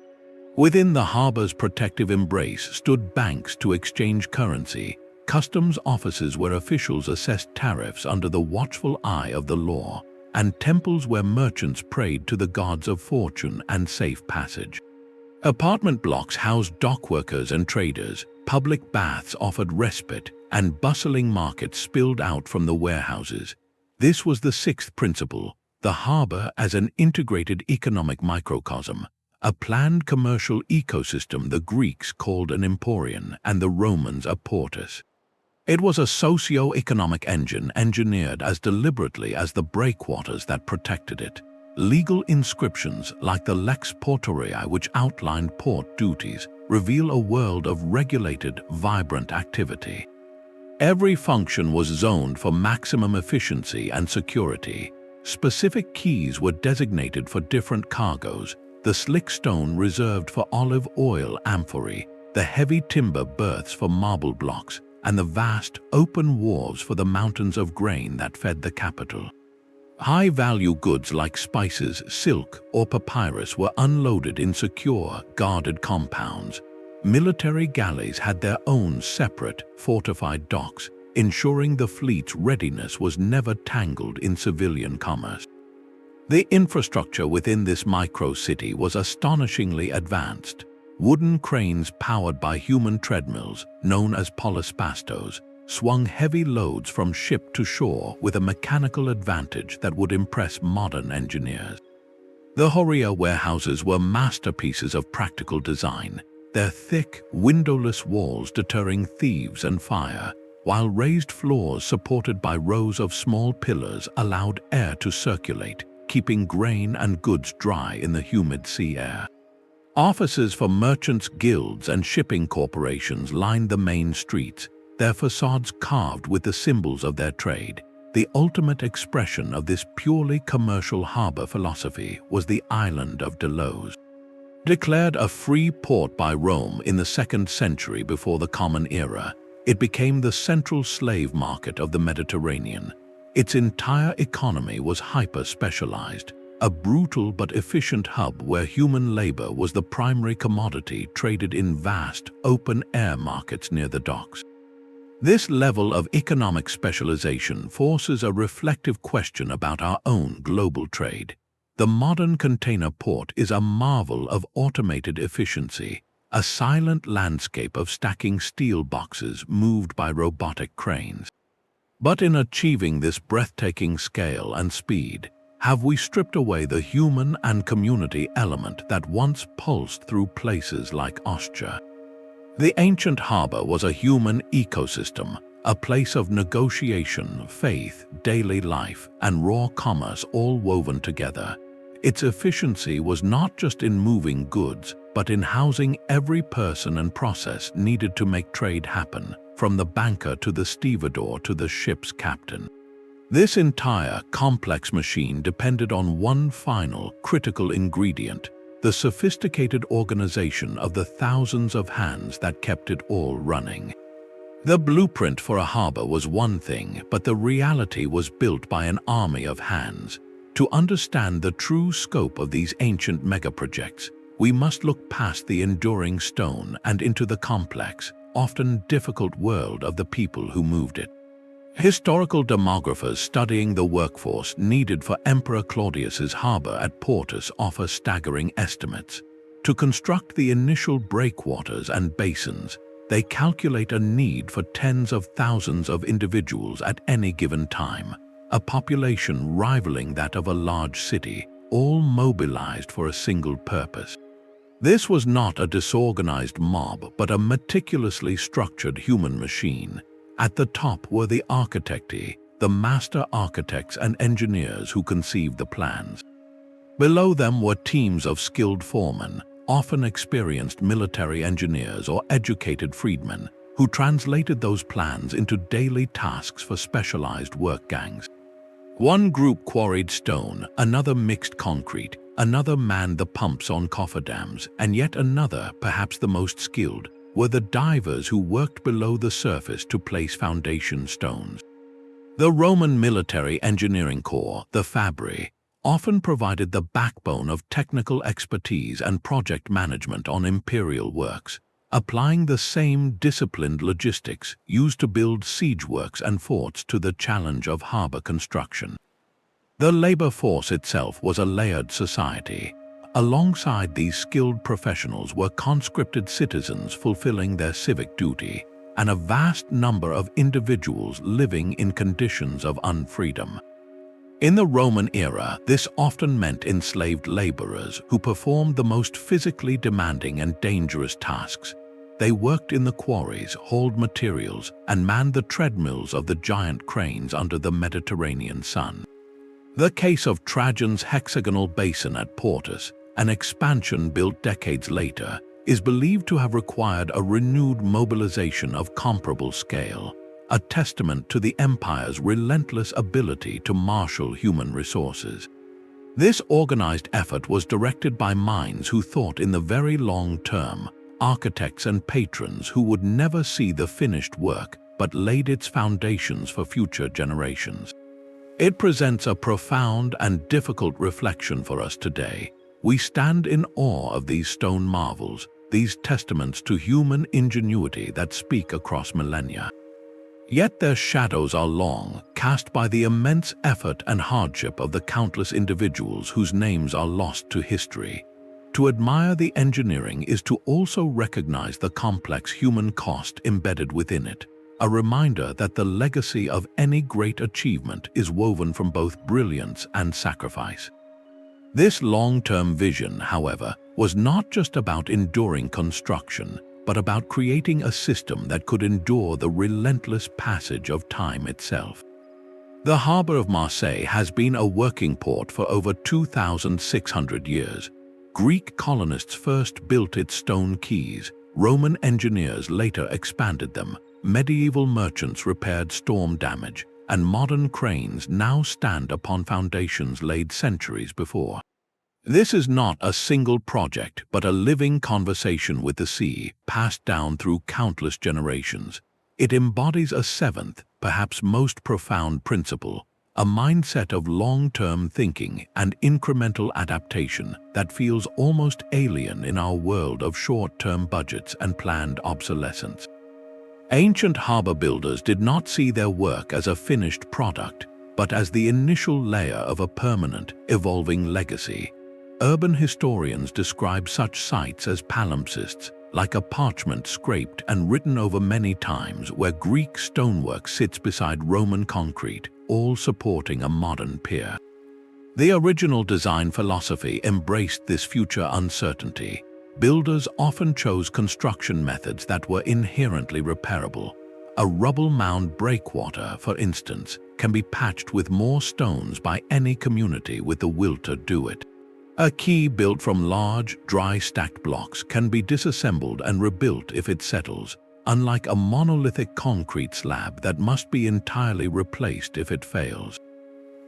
Within the harbor's protective embrace stood banks to exchange currency, customs offices where officials assessed tariffs under the watchful eye of the law, and temples where merchants prayed to the gods of fortune and safe passage. Apartment blocks housed dockworkers and traders, public baths offered respite, and bustling markets spilled out from the warehouses. This was the sixth principle, the harbor as an integrated economic microcosm, a planned commercial ecosystem the Greeks called an emporion and the Romans a portus. It was a socio-economic engine engineered as deliberately as the breakwaters that protected it. Legal inscriptions like the Lex Portorii, which outlined port duties, reveal a world of regulated, vibrant activity. Every function was zoned for maximum efficiency and security. Specific quays were designated for different cargoes, the slick stone reserved for olive oil amphorae, the heavy timber berths for marble blocks, and the vast, open wharves for the mountains of grain that fed the capital. High-value goods like spices, silk, or papyrus were unloaded in secure, guarded compounds. Military galleys had their own separate, fortified docks, ensuring the fleet's readiness was never tangled in civilian commerce. The infrastructure within this micro-city was astonishingly advanced. Wooden cranes powered by human treadmills, known as polyspastos, swung heavy loads from ship to shore with a mechanical advantage that would impress modern engineers. The Horia warehouses were masterpieces of practical design, their thick, windowless walls deterring thieves and fire, while raised floors supported by rows of small pillars allowed air to circulate, keeping grain and goods dry in the humid sea air. Offices for merchants' guilds and shipping corporations lined the main streets, their facades carved with the symbols of their trade. The ultimate expression of this purely commercial harbor philosophy was the island of Delos. Declared a free port by Rome in the 2nd century before the Common Era, it became the central slave market of the Mediterranean. Its entire economy was hyper-specialized, a brutal but efficient hub where human labor was the primary commodity traded in vast, open-air markets near the docks. This level of economic specialization forces a reflective question about our own global trade. The modern container port is a marvel of automated efficiency, a silent landscape of stacking steel boxes moved by robotic cranes. But in achieving this breathtaking scale and speed, have we stripped away the human and community element that once pulsed through places like Ostia? The ancient harbor was a human ecosystem, a place of negotiation, faith, daily life, and raw commerce all woven together. Its efficiency was not just in moving goods, but in housing every person and process needed to make trade happen, from the banker to the stevedore to the ship's captain. This entire complex machine depended on one final, critical ingredient: the sophisticated organization of the thousands of hands that kept it all running. The blueprint for a harbor was one thing, but the reality was built by an army of hands. To understand the true scope of these ancient megaprojects, we must look past the enduring stone and into the complex, often difficult world of the people who moved it. Historical demographers studying the workforce needed for Emperor Claudius's harbor at Portus offer staggering estimates. To construct the initial breakwaters and basins, they calculate a need for tens of thousands of individuals at any given time, a population rivaling that of a large city, all mobilized for a single purpose. This was not a disorganized mob, but a meticulously structured human machine. At the top were the architecti, the master architects and engineers who conceived the plans. Below them were teams of skilled foremen, often experienced military engineers or educated freedmen, who translated those plans into daily tasks for specialized work gangs. One group quarried stone, another mixed concrete, another manned the pumps on cofferdams, and yet another, perhaps the most skilled, were the divers who worked below the surface to place foundation stones. The Roman military engineering corps, the Fabri, often provided the backbone of technical expertise and project management on imperial works, applying the same disciplined logistics used to build siege works and forts to the challenge of harbor construction. The labor force itself was a layered society. Alongside these skilled professionals were conscripted citizens fulfilling their civic duty, and a vast number of individuals living in conditions of unfreedom. In the Roman era, this often meant enslaved laborers who performed the most physically demanding and dangerous tasks. They worked in the quarries, hauled materials, and manned the treadmills of the giant cranes under the Mediterranean sun. The case of Trajan's hexagonal basin at Portus, an expansion built decades later, is believed to have required a renewed mobilization of comparable scale, a testament to the empire's relentless ability to marshal human resources. This organized effort was directed by minds who thought in the very long term, architects and patrons who would never see the finished work but laid its foundations for future generations. It presents a profound and difficult reflection for us today. We stand in awe of these stone marvels, these testaments to human ingenuity that speak across millennia. Yet their shadows are long, cast by the immense effort and hardship of the countless individuals whose names are lost to history. To admire the engineering is to also recognize the complex human cost embedded within it, a reminder that the legacy of any great achievement is woven from both brilliance and sacrifice. This long-term vision, however, was not just about enduring construction, but about creating a system that could endure the relentless passage of time itself. The harbor of Marseille has been a working port for over 2,600 years. Greek colonists first built its stone quays, Roman engineers later expanded them, medieval merchants repaired storm damage, and modern cranes now stand upon foundations laid centuries before. This is not a single project, but a living conversation with the sea, passed down through countless generations. It embodies a seventh, perhaps most profound principle, a mindset of long-term thinking and incremental adaptation that feels almost alien in our world of short-term budgets and planned obsolescence. Ancient harbor builders did not see their work as a finished product, but as the initial layer of a permanent, evolving legacy. Urban historians describe such sites as palimpsests, like a parchment scraped and written over many times, where Greek stonework sits beside Roman concrete, all supporting a modern pier. The original design philosophy embraced this future uncertainty. Builders often chose construction methods that were inherently repairable. A rubble mound breakwater, for instance, can be patched with more stones by any community with the will to do it. A quay built from large, dry stacked blocks can be disassembled and rebuilt if it settles, unlike a monolithic concrete slab that must be entirely replaced if it fails.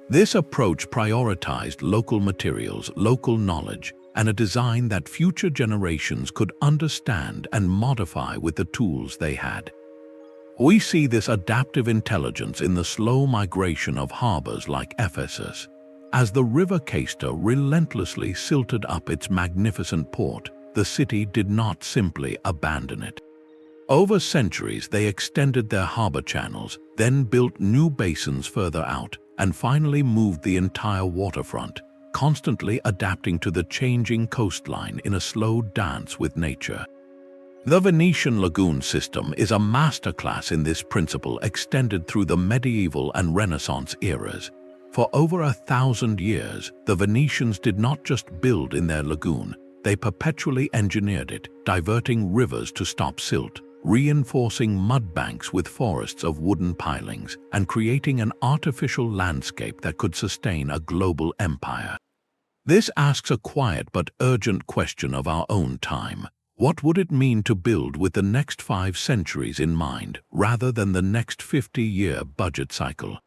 This approach prioritized local materials, local knowledge, and a design that future generations could understand and modify with the tools they had. We see this adaptive intelligence in the slow migration of harbors like Ephesus. As the river Cayster relentlessly silted up its magnificent port, the city did not simply abandon it. Over centuries, they extended their harbor channels, then built new basins further out, and finally moved the entire waterfront, constantly adapting to the changing coastline in a slow dance with nature. The Venetian lagoon system is a masterclass in this principle, extended through the medieval and Renaissance eras. For over 1,000 years, the Venetians did not just build in their lagoon, they perpetually engineered it, diverting rivers to stop silt, reinforcing mudbanks with forests of wooden pilings, and creating an artificial landscape that could sustain a global empire. This asks a quiet but urgent question of our own time. What would it mean to build with the next 5 centuries in mind, rather than the next 50-year budget cycle?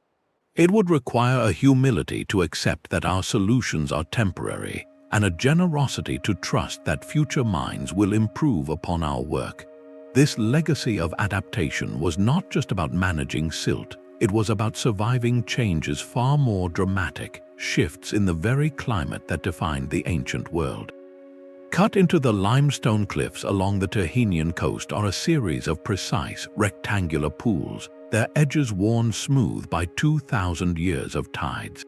It would require a humility to accept that our solutions are temporary, and a generosity to trust that future minds will improve upon our work. This legacy of adaptation was not just about managing silt, it was about surviving changes far more dramatic, shifts in the very climate that defined the ancient world. Cut into the limestone cliffs along the Tyrrhenian coast are a series of precise, rectangular pools, their edges worn smooth by 2,000 years of tides.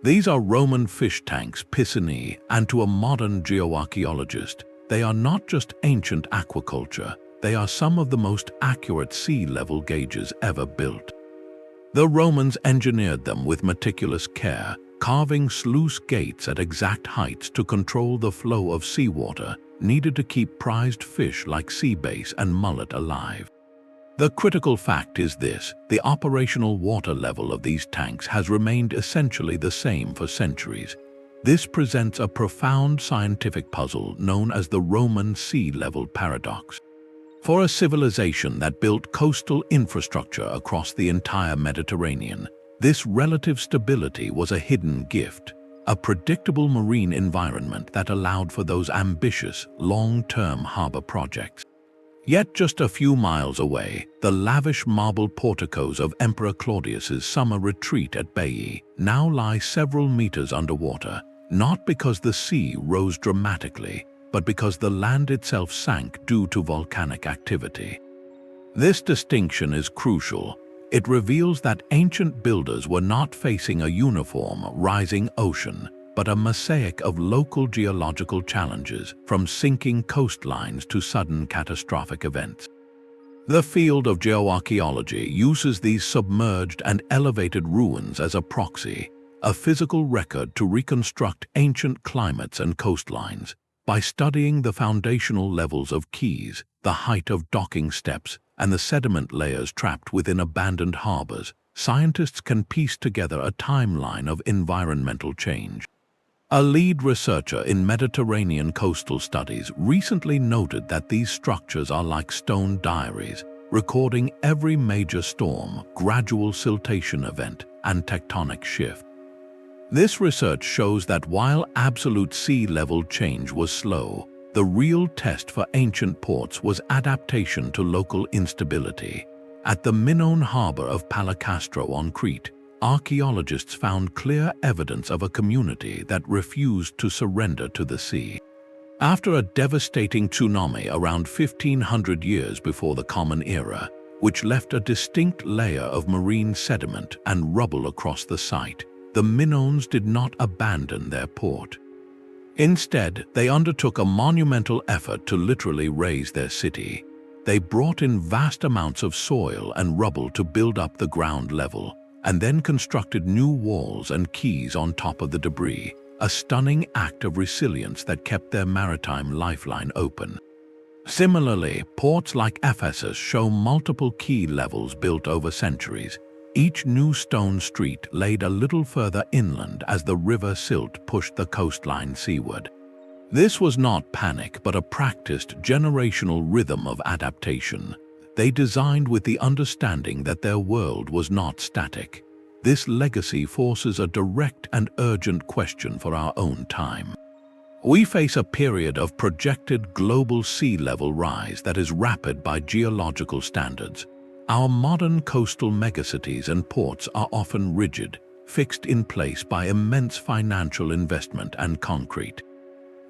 These are Roman fish tanks, piscinae, and to a modern geoarchaeologist, they are not just ancient aquaculture, they are some of the most accurate sea level gauges ever built. The Romans engineered them with meticulous care, carving sluice gates at exact heights to control the flow of seawater needed to keep prized fish like sea bass and mullet alive. The critical fact is this: the operational water level of these tanks has remained essentially the same for centuries. This presents a profound scientific puzzle known as the Roman sea level paradox. For a civilization that built coastal infrastructure across the entire Mediterranean, this relative stability was a hidden gift, a predictable marine environment that allowed for those ambitious, long-term harbor projects. Yet just a few miles away, the lavish marble porticos of Emperor Claudius's summer retreat at Baiae now lie several meters underwater, not because the sea rose dramatically, but because the land itself sank due to volcanic activity. This distinction is crucial. It reveals that ancient builders were not facing a uniform, rising ocean, but a mosaic of local geological challenges, from sinking coastlines to sudden catastrophic events. The field of geoarchaeology uses these submerged and elevated ruins as a proxy, a physical record to reconstruct ancient climates and coastlines. By studying the foundational levels of quays, the height of docking steps, and the sediment layers trapped within abandoned harbors, scientists can piece together a timeline of environmental change. A lead researcher in Mediterranean coastal studies recently noted that these structures are like stone diaries, recording every major storm, gradual siltation event, and tectonic shift. This research shows that while absolute sea level change was slow, the real test for ancient ports was adaptation to local instability. At the Minoan harbor of Palakastro on Crete, archaeologists found clear evidence of a community that refused to surrender to the sea. After a devastating tsunami around 1500 years before the Common Era, which left a distinct layer of marine sediment and rubble across the site. The Minoans did not abandon their port. Instead, they undertook a monumental effort to literally raise their city. They brought in vast amounts of soil and rubble to build up the ground level, and then constructed new walls and quays on top of the debris, a stunning act of resilience that kept their maritime lifeline open. Similarly, ports like Ephesus show multiple quay levels built over centuries. Each new stone street laid a little further inland as the river Silt pushed the coastline seaward. This was not panic, but a practiced generational rhythm of adaptation. They designed with the understanding that their world was not static. This legacy forces a direct and urgent question for our own time. We face a period of projected global sea level rise that is rapid by geological standards. Our modern coastal megacities and ports are often rigid, fixed in place by immense financial investment and concrete.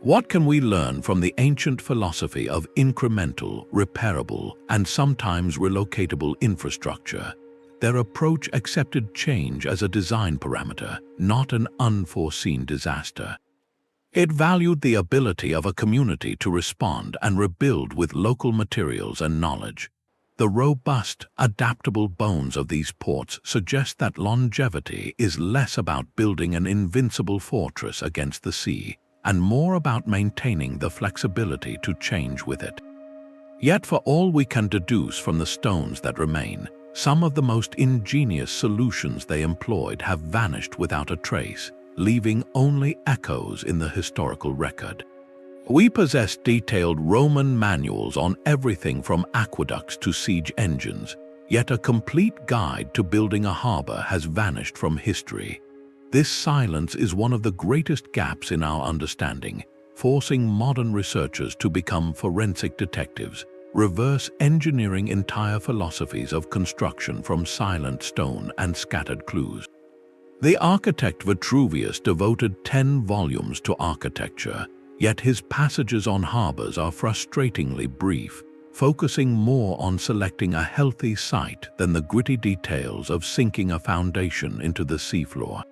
What can we learn from the ancient philosophy of incremental, repairable, and sometimes relocatable infrastructure? Their approach accepted change as a design parameter, not an unforeseen disaster. It valued the ability of a community to respond and rebuild with local materials and knowledge. The robust, adaptable bones of these ports suggest that longevity is less about building an invincible fortress against the sea, and more about maintaining the flexibility to change with it. Yet for all we can deduce from the stones that remain, some of the most ingenious solutions they employed have vanished without a trace, leaving only echoes in the historical record. We possess detailed Roman manuals on everything from aqueducts to siege engines, yet a complete guide to building a harbor has vanished from history. This silence is one of the greatest gaps in our understanding, forcing modern researchers to become forensic detectives, reverse engineering entire philosophies of construction from silent stone and scattered clues. The architect Vitruvius devoted 10 volumes to architecture, yet his passages on harbors are frustratingly brief, focusing more on selecting a healthy site than the gritty details of sinking a foundation into the seafloor.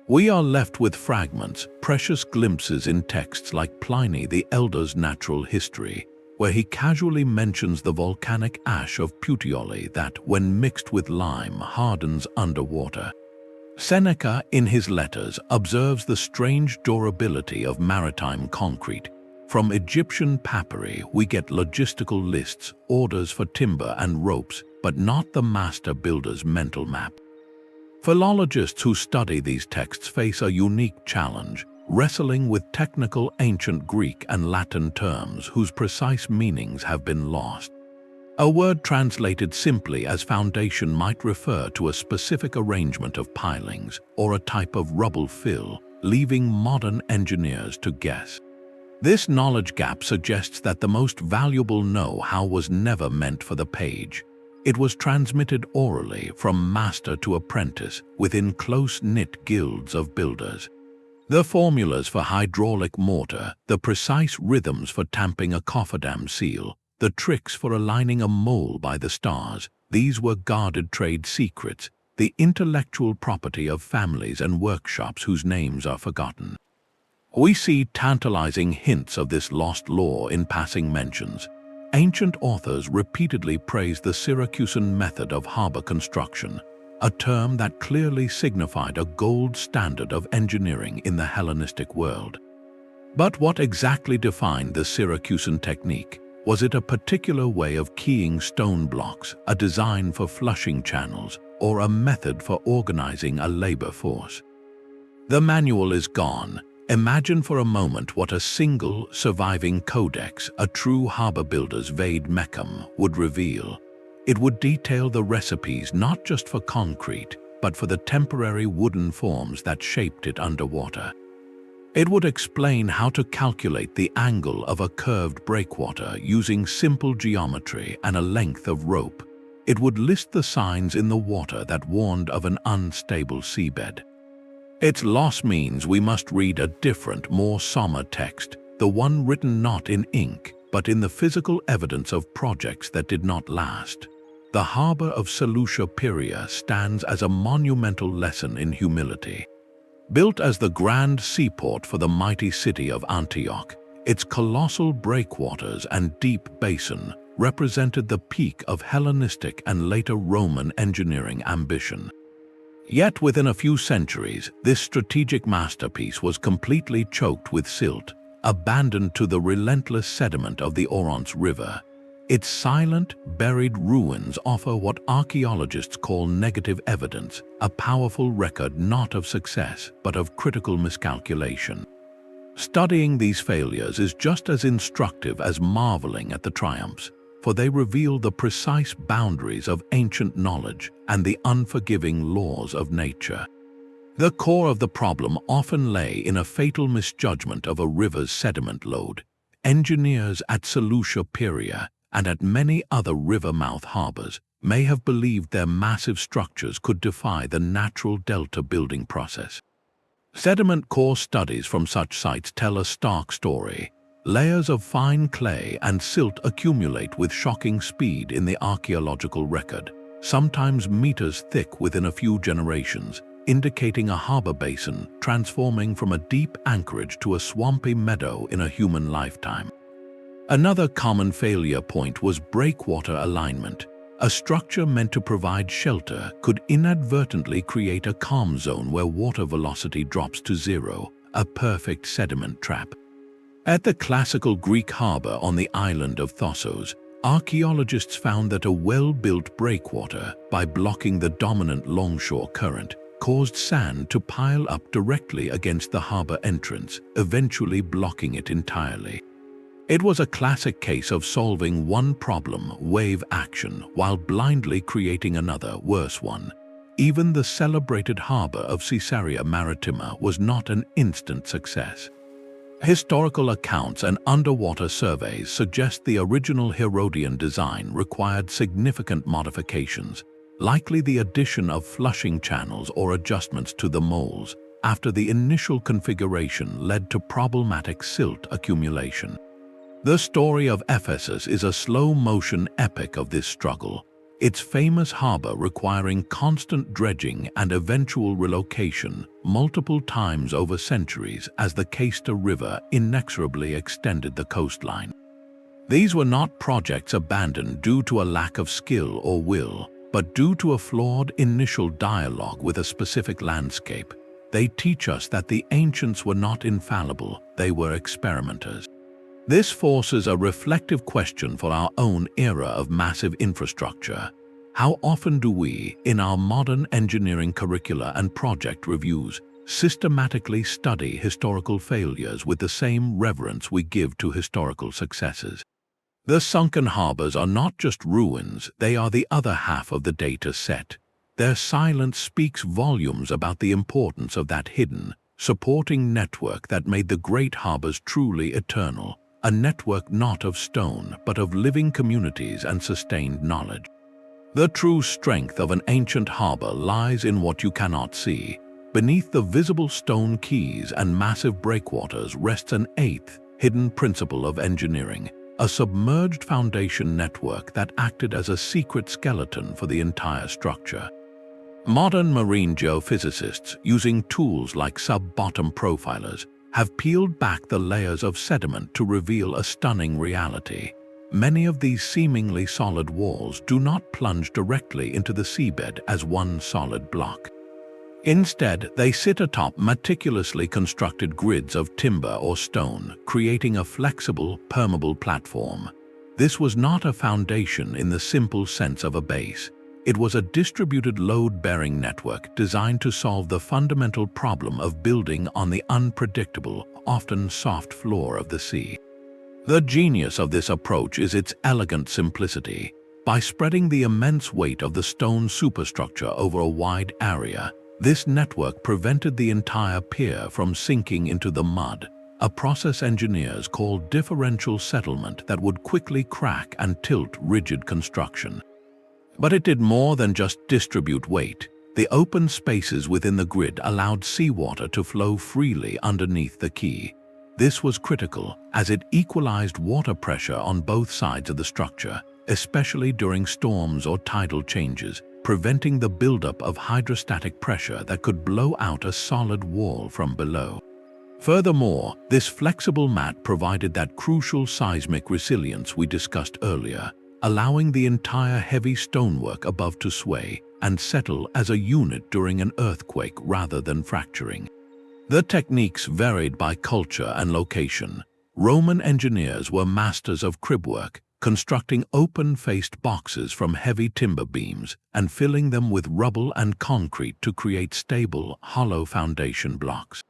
We are left with fragments, precious glimpses in texts like Pliny the Elder's Natural History, where he casually mentions the volcanic ash of Puteoli that, when mixed with lime, hardens underwater. Seneca, in his letters, observes the strange durability of maritime concrete. From Egyptian papyri, we get logistical lists, orders for timber and ropes, but not the master builder's mental map. Philologists who study these texts face a unique challenge, wrestling with technical ancient Greek and Latin terms whose precise meanings have been lost. A word translated simply as foundation might refer to a specific arrangement of pilings or a type of rubble fill, leaving modern engineers to guess. This knowledge gap suggests that the most valuable know-how was never meant for the page. It was transmitted orally from master to apprentice within close-knit guilds of builders. The formulas for hydraulic mortar, the precise rhythms for tamping a Cofferdam seal, the tricks for aligning a mole by the stars, these were guarded trade secrets, the intellectual property of families and workshops whose names are forgotten. We see tantalizing hints of this lost lore in passing mentions. Ancient authors repeatedly praise the Syracusan method of harbor construction, a term that clearly signified a gold standard of engineering in the Hellenistic world. But what exactly defined the Syracusan technique? Was it a particular way of keying stone blocks, a design for flushing channels, or a method for organizing a labor force? The manual is gone. Imagine for a moment what a single, surviving codex, a true harbor builder's vade mecum, would reveal. It would detail the recipes not just for concrete, but for the temporary wooden forms that shaped it underwater. It would explain how to calculate the angle of a curved breakwater using simple geometry and a length of rope. It would list the signs in the water that warned of an unstable seabed. Its loss means we must read a different, more somber text, the one written not in ink, but in the physical evidence of projects that did not last. the harbor of Seleucia Pieria stands as a monumental lesson in humility. Built as the grand seaport for the mighty city of Antioch, its colossal breakwaters and deep basin represented the peak of Hellenistic and later Roman engineering ambition. Yet within a few centuries, this strategic masterpiece was completely choked with silt, abandoned to the relentless sediment of the Orontes River. Its silent, buried ruins offer what archaeologists call negative evidence, a powerful record not of success, but of critical miscalculation. Studying these failures is just as instructive as marveling at the triumphs, for they reveal the precise boundaries of ancient knowledge and the unforgiving laws of nature. The core of the problem often lay in a fatal misjudgment of a river's sediment load. Engineers at Seleucia Pieria and at many other river-mouth harbors may have believed their massive structures could defy the natural delta building process. Sediment core studies from such sites tell a stark story. Layers of fine clay and silt accumulate with shocking speed in the archaeological record, sometimes meters thick within a few generations, indicating a harbor basin transforming from a deep anchorage to a swampy meadow in a human lifetime. Another common failure point was breakwater alignment. A structure meant to provide shelter could inadvertently create a calm zone where water velocity drops to zero, a perfect sediment trap. At the classical Greek harbor on the island of Thossos, archaeologists found that a well-built breakwater, by blocking the dominant longshore current, caused sand to pile up directly against the harbor entrance, eventually blocking it entirely. It was a classic case of solving one problem, wave action, while blindly creating another, worse one. Even the celebrated harbor of Caesarea Maritima was not an instant success. Historical accounts and underwater surveys suggest the original Herodian design required significant modifications, likely the addition of flushing channels or adjustments to the moles, after the initial configuration led to problematic silt accumulation. The story of Ephesus is a slow-motion epic of this struggle, its famous harbor requiring constant dredging and eventual relocation multiple times over centuries as the Cayster River inexorably extended the coastline. These were not projects abandoned due to a lack of skill or will, but due to a flawed initial dialogue with a specific landscape. They teach us that the ancients were not infallible, they were experimenters. This forces a reflective question for our own era of massive infrastructure. How often do we, in our modern engineering curricula and project reviews, systematically study historical failures with the same reverence we give to historical successes? The sunken harbors are not just ruins, they are the other half of the data set. Their silence speaks volumes about the importance of that hidden, supporting network that made the great harbors truly eternal. A network not of stone, but of living communities and sustained knowledge. The true strength of an ancient harbor lies in what you cannot see. Beneath the visible stone quays and massive breakwaters rests an eighth, hidden principle of engineering, a submerged foundation network that acted as a secret skeleton for the entire structure. Modern marine geophysicists, using tools like sub-bottom profilers, have peeled back the layers of sediment to reveal a stunning reality. Many of these seemingly solid walls do not plunge directly into the seabed as one solid block. Instead, they sit atop meticulously constructed grids of timber or stone, creating a flexible, permeable platform. This was not a foundation in the simple sense of a base. It was a distributed load-bearing network designed to solve the fundamental problem of building on the unpredictable, often soft floor of the sea. The genius of this approach is its elegant simplicity. By spreading the immense weight of the stone superstructure over a wide area, this network prevented the entire pier from sinking into the mud, a process engineers call differential settlement that would quickly crack and tilt rigid construction. But it did more than just distribute weight. The open spaces within the grid allowed seawater to flow freely underneath the quay. This was critical as it equalized water pressure on both sides of the structure, especially during storms or tidal changes, preventing the buildup of hydrostatic pressure that could blow out a solid wall from below. Furthermore, this flexible mat provided that crucial seismic resilience we discussed earlier, allowing the entire heavy stonework above to sway and settle as a unit during an earthquake rather than fracturing. The techniques varied by culture and location. Roman engineers were masters of cribwork, constructing open-faced boxes from heavy timber beams and filling them with rubble and concrete to create stable, hollow foundation blocks.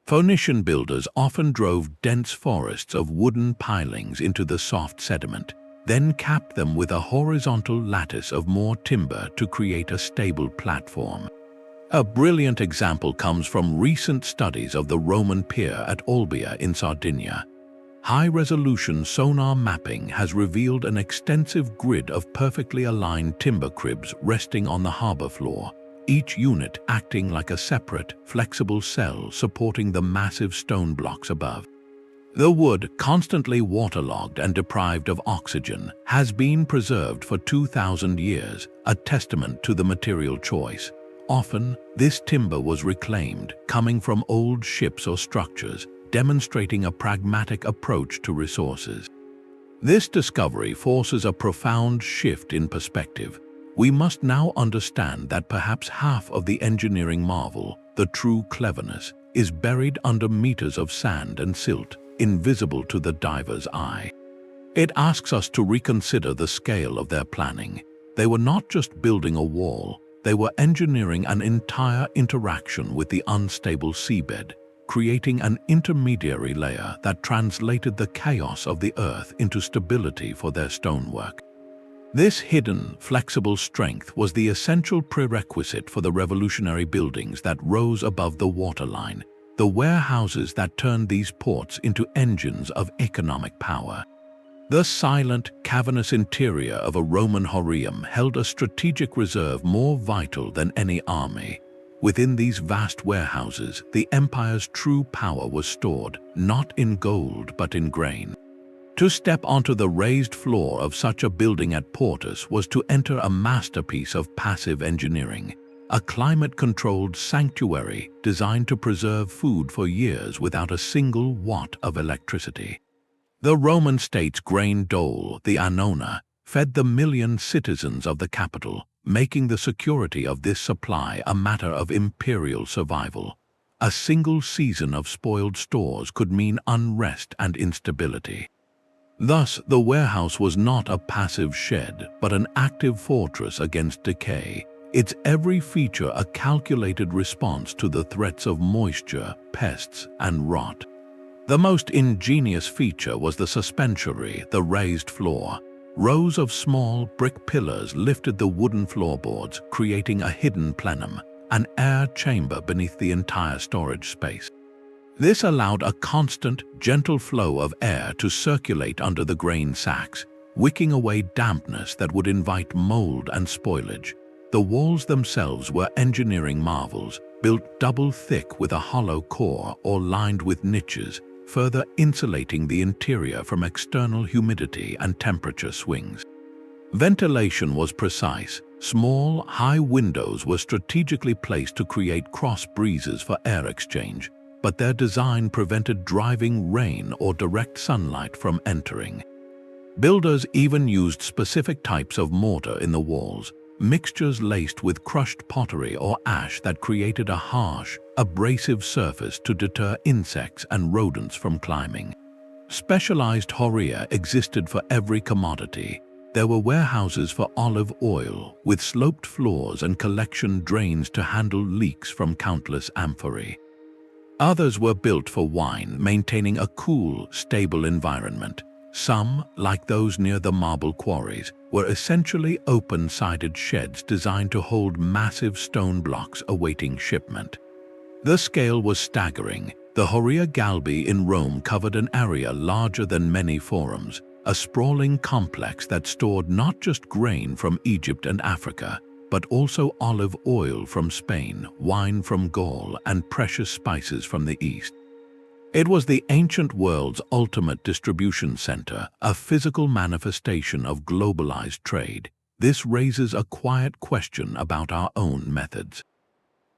Phoenician builders often drove dense forests of wooden pilings into the soft sediment, then capped them with a horizontal lattice of more timber to create a stable platform. A brilliant example comes from recent studies of the Roman pier at Olbia in Sardinia. High-resolution sonar mapping has revealed an extensive grid of perfectly aligned timber cribs resting on the harbor floor, each unit acting like a separate, flexible cell supporting the massive stone blocks above. The wood, constantly waterlogged and deprived of oxygen, has been preserved for 2,000 years, a testament to the material choice. Often, this timber was reclaimed, coming from old ships or structures, demonstrating a pragmatic approach to resources. This discovery forces a profound shift in perspective. We must now understand that perhaps half of the engineering marvel, the true cleverness, is buried under meters of sand and silt, invisible to the diver's eye. It asks us to reconsider the scale of their planning. They were not just building a wall, they were engineering an entire interaction with the unstable seabed, creating an intermediary layer that translated the chaos of the earth into stability for their stonework. This hidden, flexible strength was the essential prerequisite for the revolutionary buildings that rose above the waterline, the warehouses that turned these ports into engines of economic power. The silent, cavernous interior of a Roman Horium held a strategic reserve more vital than any army. Within these vast warehouses, the empire's true power was stored, not in gold but in grain. To step onto the raised floor of such a building at Portus was to enter a masterpiece of passive engineering, a climate-controlled sanctuary designed to preserve food for years without a single watt of electricity. The Roman state's grain dole, the annona, fed the million citizens of the capital, making the security of this supply a matter of imperial survival. A single season of spoiled stores could mean unrest and instability. Thus, the warehouse was not a passive shed, but an active fortress against decay, its every feature a calculated response to the threats of moisture, pests, and rot. The most ingenious feature was the suspensory, the raised floor. Rows of small brick pillars lifted the wooden floorboards, creating a hidden plenum, an air chamber beneath the entire storage space. This allowed a constant, gentle flow of air to circulate under the grain sacks, wicking away dampness that would invite mold and spoilage. The walls themselves were engineering marvels, built double thick with a hollow core or lined with niches, further insulating the interior from external humidity and temperature swings. Ventilation was precise. Small, high windows were strategically placed to create cross breezes for air exchange, but their design prevented driving rain or direct sunlight from entering. Builders even used specific types of mortar in the walls, mixtures laced with crushed pottery or ash that created a harsh, abrasive surface to deter insects and rodents from climbing. Specialized horia existed for every commodity. There were warehouses for olive oil, with sloped floors and collection drains to handle leaks from countless amphorae. Others were built for wine, maintaining a cool, stable environment. Some, like those near the marble quarries, were essentially open-sided sheds designed to hold massive stone blocks awaiting shipment. The scale was staggering. The Horia Galbi in Rome covered an area larger than many forums, a sprawling complex that stored not just grain from Egypt and Africa, but also olive oil from Spain, wine from Gaul, and precious spices from the East. It was the ancient world's ultimate distribution center, a physical manifestation of globalized trade. This raises a quiet question about our own methods.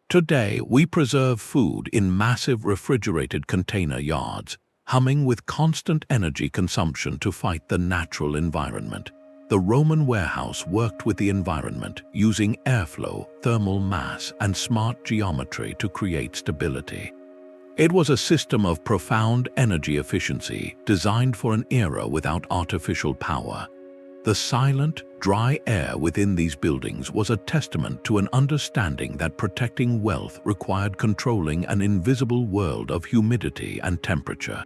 Today, we preserve food in massive refrigerated container yards, humming with constant energy consumption to fight the natural environment. The Roman warehouse worked with the environment, using airflow, thermal mass, and smart geometry to create stability. It was a system of profound energy efficiency, designed for an era without artificial power. The silent, dry air within these buildings was a testament to an understanding that protecting wealth required controlling an invisible world of humidity and temperature.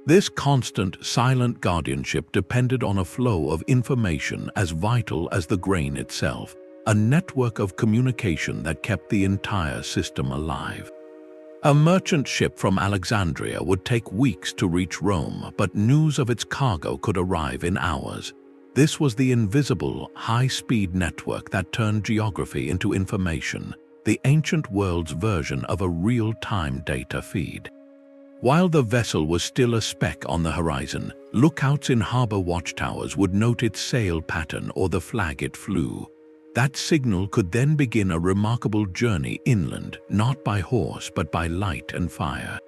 This constant, silent guardianship depended on a flow of information as vital as the grain itself, a network of communication that kept the entire system alive. A merchant ship from Alexandria would take weeks to reach Rome, but news of its cargo could arrive in hours. This was the invisible, high-speed network that turned geography into information, the ancient world's version of a real-time data feed. While the vessel was still a speck on the horizon, lookouts in harbor watchtowers would note its sail pattern or the flag it flew. That signal could then begin a remarkable journey inland, not by horse but by light and fire.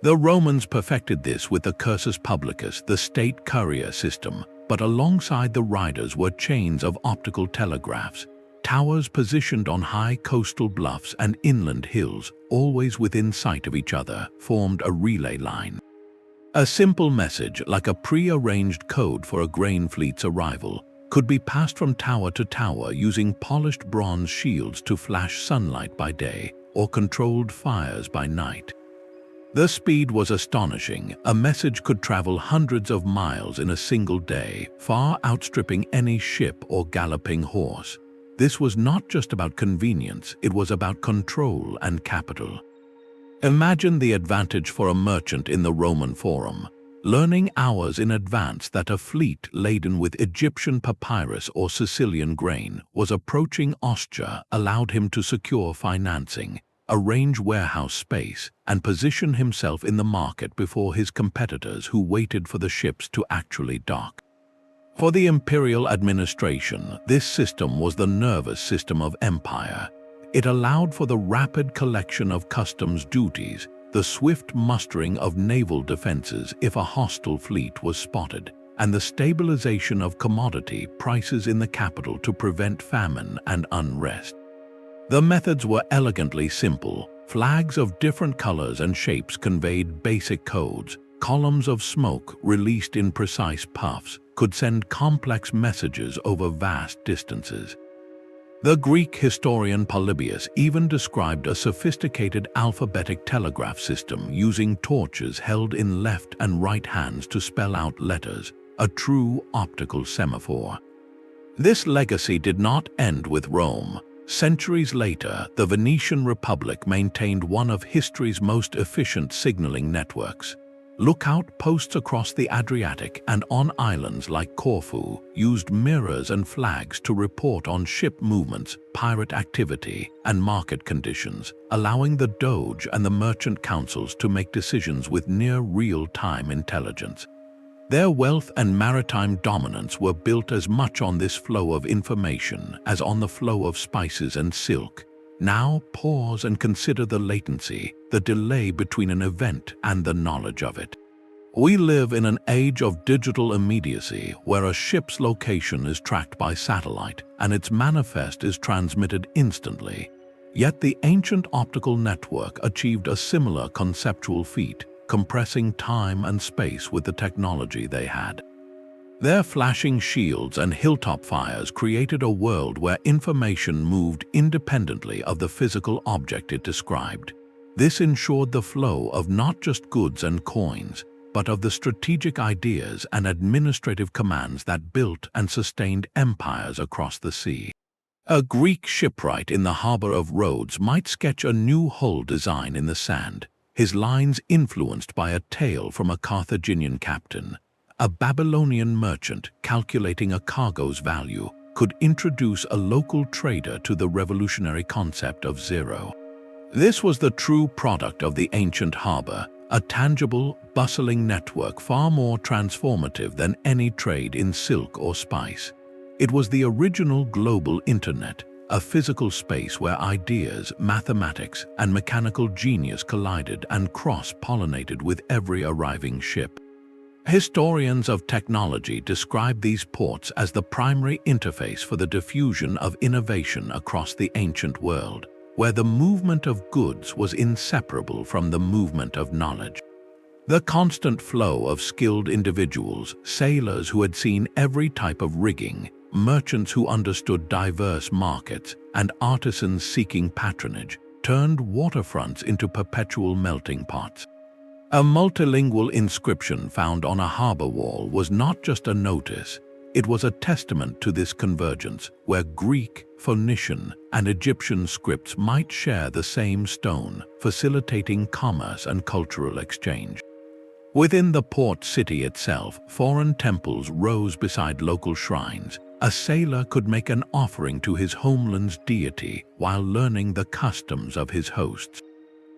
The Romans perfected this with the cursus publicus, the state courier system, but alongside the riders were chains of optical telegraphs, towers positioned on high coastal bluffs and inland hills, always within sight of each other, formed a relay line. A simple message, like a pre-arranged code for a grain fleet's arrival, could be passed from tower to tower using polished bronze shields to flash sunlight by day or controlled fires by night. The speed was astonishing. A message could travel hundreds of miles in a single day, far outstripping any ship or galloping horse. This was not just about convenience, it was about control and capital. Imagine the advantage for a merchant in the Roman Forum, learning hours in advance that a fleet laden with Egyptian papyrus or Sicilian grain was approaching Ostia allowed him to secure financing, arrange warehouse space, and position himself in the market before his competitors who waited for the ships to actually dock. For the imperial administration, this system was the nervous system of empire. It allowed for the rapid collection of customs duties, the swift mustering of naval defenses if a hostile fleet was spotted, and the stabilization of commodity prices in the capital to prevent famine and unrest. The methods were elegantly simple. Flags of different colors and shapes conveyed basic codes. Columns of smoke, released in precise puffs, could send complex messages over vast distances. The Greek historian Polybius even described a sophisticated alphabetic telegraph system using torches held in left and right hands to spell out letters, a true optical semaphore. This legacy did not end with Rome. Centuries later, the Venetian Republic maintained one of history's most efficient signaling networks. Lookout posts across the Adriatic and on islands like Corfu used mirrors and flags to report on ship movements, pirate activity, and market conditions, allowing the Doge and the merchant councils to make decisions with near real-time intelligence. Their wealth and maritime dominance were built as much on this flow of information as on the flow of spices and silk. Now pause and consider the latency, the delay between an event and the knowledge of it. We live in an age of digital immediacy where a ship's location is tracked by satellite and its manifest is transmitted instantly. Yet the ancient optical network achieved a similar conceptual feat, compressing time and space with the technology they had. Their flashing shields and hilltop fires created a world where information moved independently of the physical object it described. This ensured the flow of not just goods and coins, but of the strategic ideas and administrative commands that built and sustained empires across the sea. A Greek shipwright in the harbor of Rhodes might sketch a new hull design in the sand, his lines influenced by a tale from a Carthaginian captain. A Babylonian merchant calculating a cargo's value could introduce a local trader to the revolutionary concept of zero. This was the true product of the ancient harbor, a tangible, bustling network far more transformative than any trade in silk or spice. It was the original global internet, a physical space where ideas, mathematics, and mechanical genius collided and cross-pollinated with every arriving ship. Historians of technology describe these ports as the primary interface for the diffusion of innovation across the ancient world, where the movement of goods was inseparable from the movement of knowledge. The constant flow of skilled individuals, sailors who had seen every type of rigging, merchants who understood diverse markets, and artisans seeking patronage, turned waterfronts into perpetual melting pots. A multilingual inscription found on a harbor wall was not just a notice, it was a testament to this convergence, where Greek, Phoenician, and Egyptian scripts might share the same stone, facilitating commerce and cultural exchange. Within the port city itself, foreign temples rose beside local shrines. A sailor could make an offering to his homeland's deity while learning the customs of his hosts.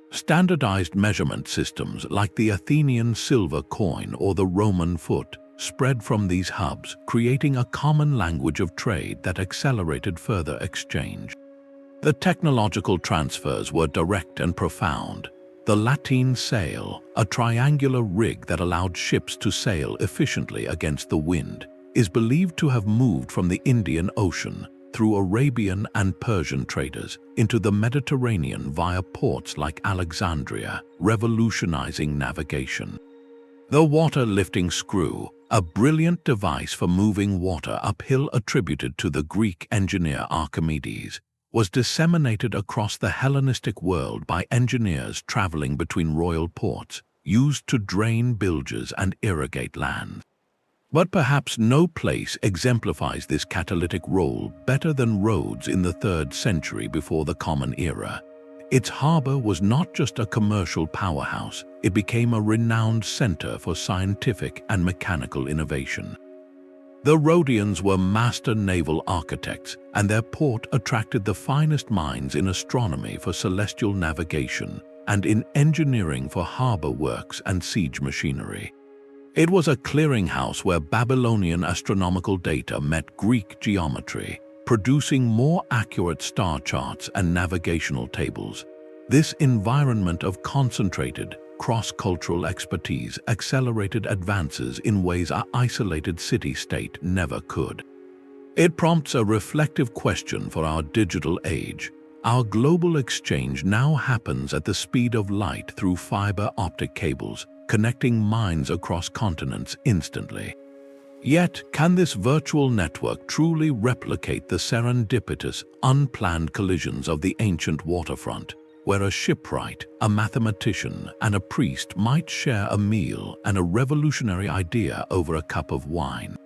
Standardized measurement systems like the Athenian silver coin or the Roman foot spread from these hubs, creating a common language of trade that accelerated further exchange. The technological transfers were direct and profound. The lateen sail, a triangular rig that allowed ships to sail efficiently against the wind, is believed to have moved from the Indian Ocean through Arabian and Persian traders into the Mediterranean via ports like Alexandria, revolutionizing navigation. The water-lifting screw, a brilliant device for moving water uphill attributed to the Greek engineer Archimedes, was disseminated across the Hellenistic world by engineers traveling between royal ports, used to drain bilges and irrigate land. But perhaps no place exemplifies this catalytic role better than Rhodes in the 3rd century before the Common Era. Its harbor was not just a commercial powerhouse, it became a renowned center for scientific and mechanical innovation. The Rhodians were master naval architects, and their port attracted the finest minds in astronomy for celestial navigation and in engineering for harbor works and siege machinery. It was a clearinghouse where Babylonian astronomical data met Greek geometry, producing more accurate star charts and navigational tables. This environment of concentrated, cross-cultural expertise accelerated advances in ways our isolated city-state never could. It prompts a reflective question for our digital age. Our global exchange now happens at the speed of light through fiber optic cables, connecting minds across continents instantly. Yet, can this virtual network truly replicate the serendipitous, unplanned collisions of the ancient waterfront, where a shipwright, a mathematician, and a priest might share a meal and a revolutionary idea over a cup of wine?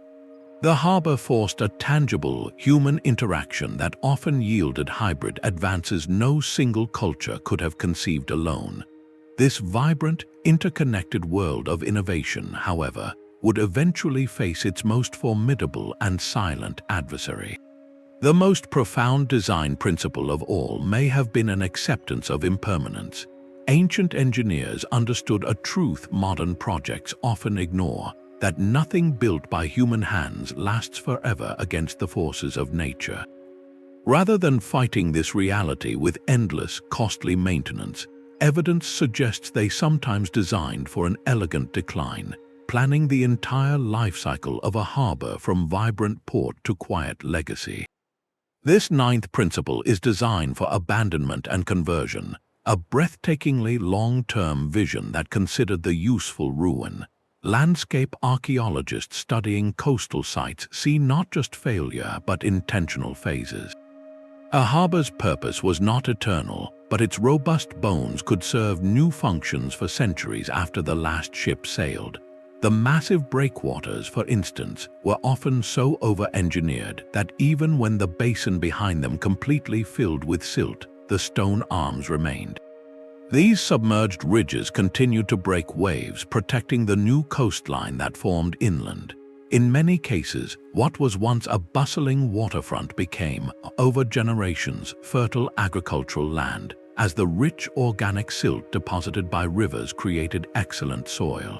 The harbor forced a tangible, human interaction that often yielded hybrid advances no single culture could have conceived alone. This vibrant, interconnected world of innovation, however, would eventually face its most formidable and silent adversary. The most profound design principle of all may have been an acceptance of impermanence. Ancient engineers understood a truth modern projects often ignore, that nothing built by human hands lasts forever against the forces of nature. Rather than fighting this reality with endless, costly maintenance, evidence suggests they sometimes designed for an elegant decline, planning the entire life cycle of a harbor from vibrant port to quiet legacy. This 9th principle is design for abandonment and conversion, a breathtakingly long-term vision that considered the useful ruin. Landscape archaeologists studying coastal sites see not just failure but intentional phases. A harbor's purpose was not eternal, but its robust bones could serve new functions for centuries after the last ship sailed. The massive breakwaters, for instance, were often so over-engineered that even when the basin behind them completely filled with silt, the stone arms remained. These submerged ridges continued to break waves, protecting the new coastline that formed inland. In many cases, what was once a bustling waterfront became, over generations, fertile agricultural land, as the rich organic silt deposited by rivers created excellent soil.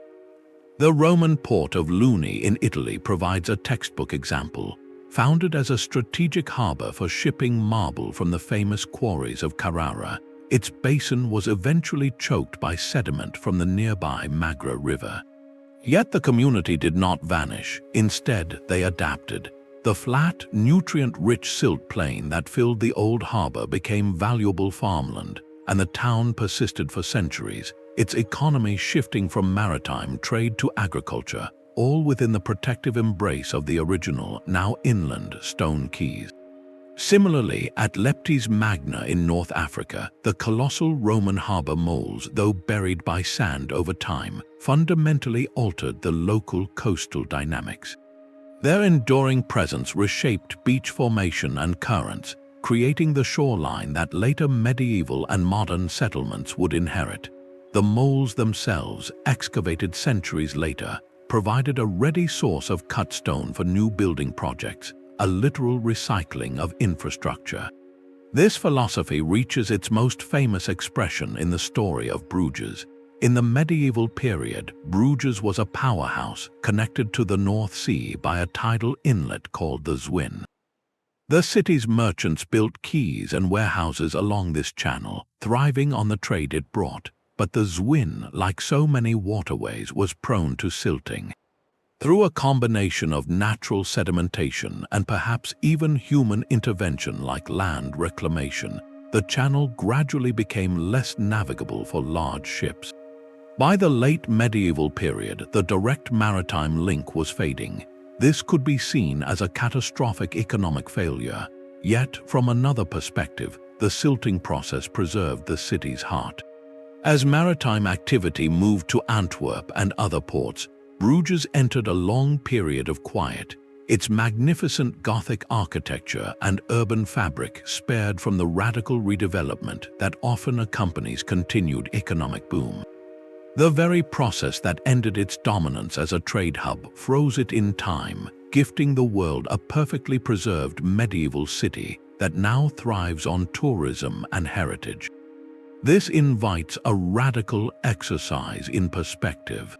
The Roman port of Luni in Italy provides a textbook example. Founded as a strategic harbor for shipping marble from the famous quarries of Carrara, its basin was eventually choked by sediment from the nearby Magra River. Yet the community did not vanish. Instead, they adapted. The flat, nutrient-rich silt plain that filled the old harbor became valuable farmland, and the town persisted for centuries, its economy shifting from maritime trade to agriculture, all within the protective embrace of the original, now inland, stone quays. Similarly, at Leptis Magna in North Africa, the colossal Roman harbor moles, though buried by sand over time, fundamentally altered the local coastal dynamics. Their enduring presence reshaped beach formation and currents, creating the shoreline that later medieval and modern settlements would inherit. The moles themselves, excavated centuries later, provided a ready source of cut stone for new building projects, a literal recycling of infrastructure. This philosophy reaches its most famous expression in the story of Bruges. In the medieval period, Bruges was a powerhouse connected to the North Sea by a tidal inlet called the Zwin. The city's merchants built quays and warehouses along this channel, thriving on the trade it brought. But the Zwin, like so many waterways, was prone to silting. Through a combination of natural sedimentation and perhaps even human intervention like land reclamation, the channel gradually became less navigable for large ships. By the late medieval period, the direct maritime link was fading. This could be seen as a catastrophic economic failure. Yet, from another perspective, the silting process preserved the city's heart. As maritime activity moved to Antwerp and other ports, Bruges entered a long period of quiet. Its magnificent Gothic architecture and urban fabric spared from the radical redevelopment that often accompanies continued economic boom. The very process that ended its dominance as a trade hub froze it in time, gifting the world a perfectly preserved medieval city that now thrives on tourism and heritage. This invites a radical exercise in perspective.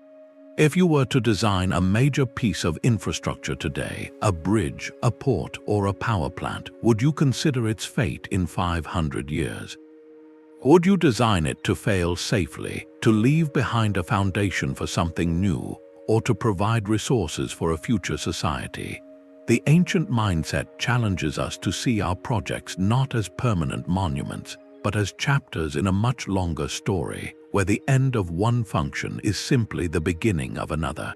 If you were to design a major piece of infrastructure today, a bridge, a port, or a power plant, would you consider its fate in 500 years? Would you design it to fail safely, to leave behind a foundation for something new, or to provide resources for a future society? The ancient mindset challenges us to see our projects not as permanent monuments, but as chapters in a much longer story, where the end of one function is simply the beginning of another.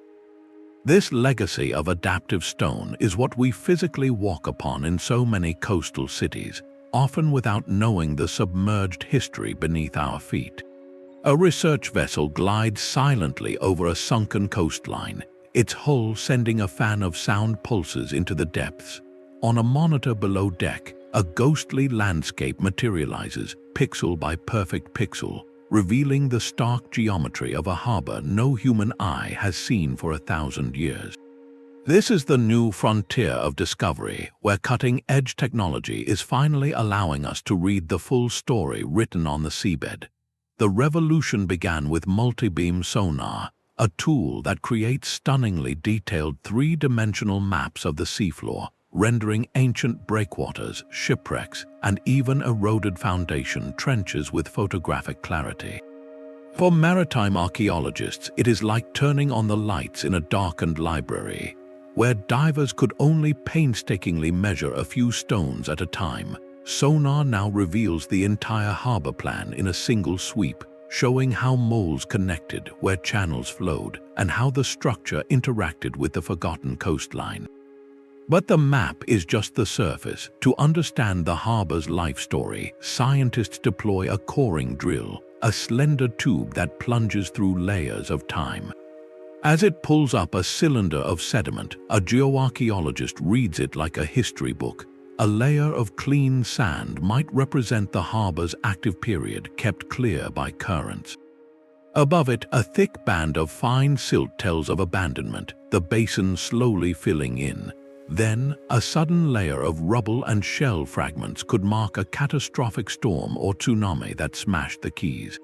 This legacy of adaptive stone is what we physically walk upon in so many coastal cities, often without knowing the submerged history beneath our feet. A research vessel glides silently over a sunken coastline, its hull sending a fan of sound pulses into the depths. On a monitor below deck, a ghostly landscape materializes, pixel by perfect pixel, revealing the stark geometry of a harbor no human eye has seen for 1,000 years. This is the new frontier of discovery, where cutting-edge technology is finally allowing us to read the full story written on the seabed. The revolution began with multi-beam sonar, a tool that creates stunningly detailed three-dimensional maps of the seafloor, rendering ancient breakwaters, shipwrecks, and even eroded foundation trenches with photographic clarity. For maritime archaeologists, it is like turning on the lights in a darkened library, where divers could only painstakingly measure a few stones at a time. Sonar now reveals the entire harbor plan in a single sweep, showing how moles connected, where channels flowed, and how the structure interacted with the forgotten coastline. But the map is just the surface. To understand the harbor's life story, scientists deploy a coring drill, a slender tube that plunges through layers of time. As it pulls up a cylinder of sediment, a geoarchaeologist reads it like a history book. A layer of clean sand might represent the harbor's active period kept clear by currents. Above it, a thick band of fine silt tells of abandonment, the basin slowly filling in. Then, a sudden layer of rubble and shell fragments could mark a catastrophic storm or tsunami that smashed the quays.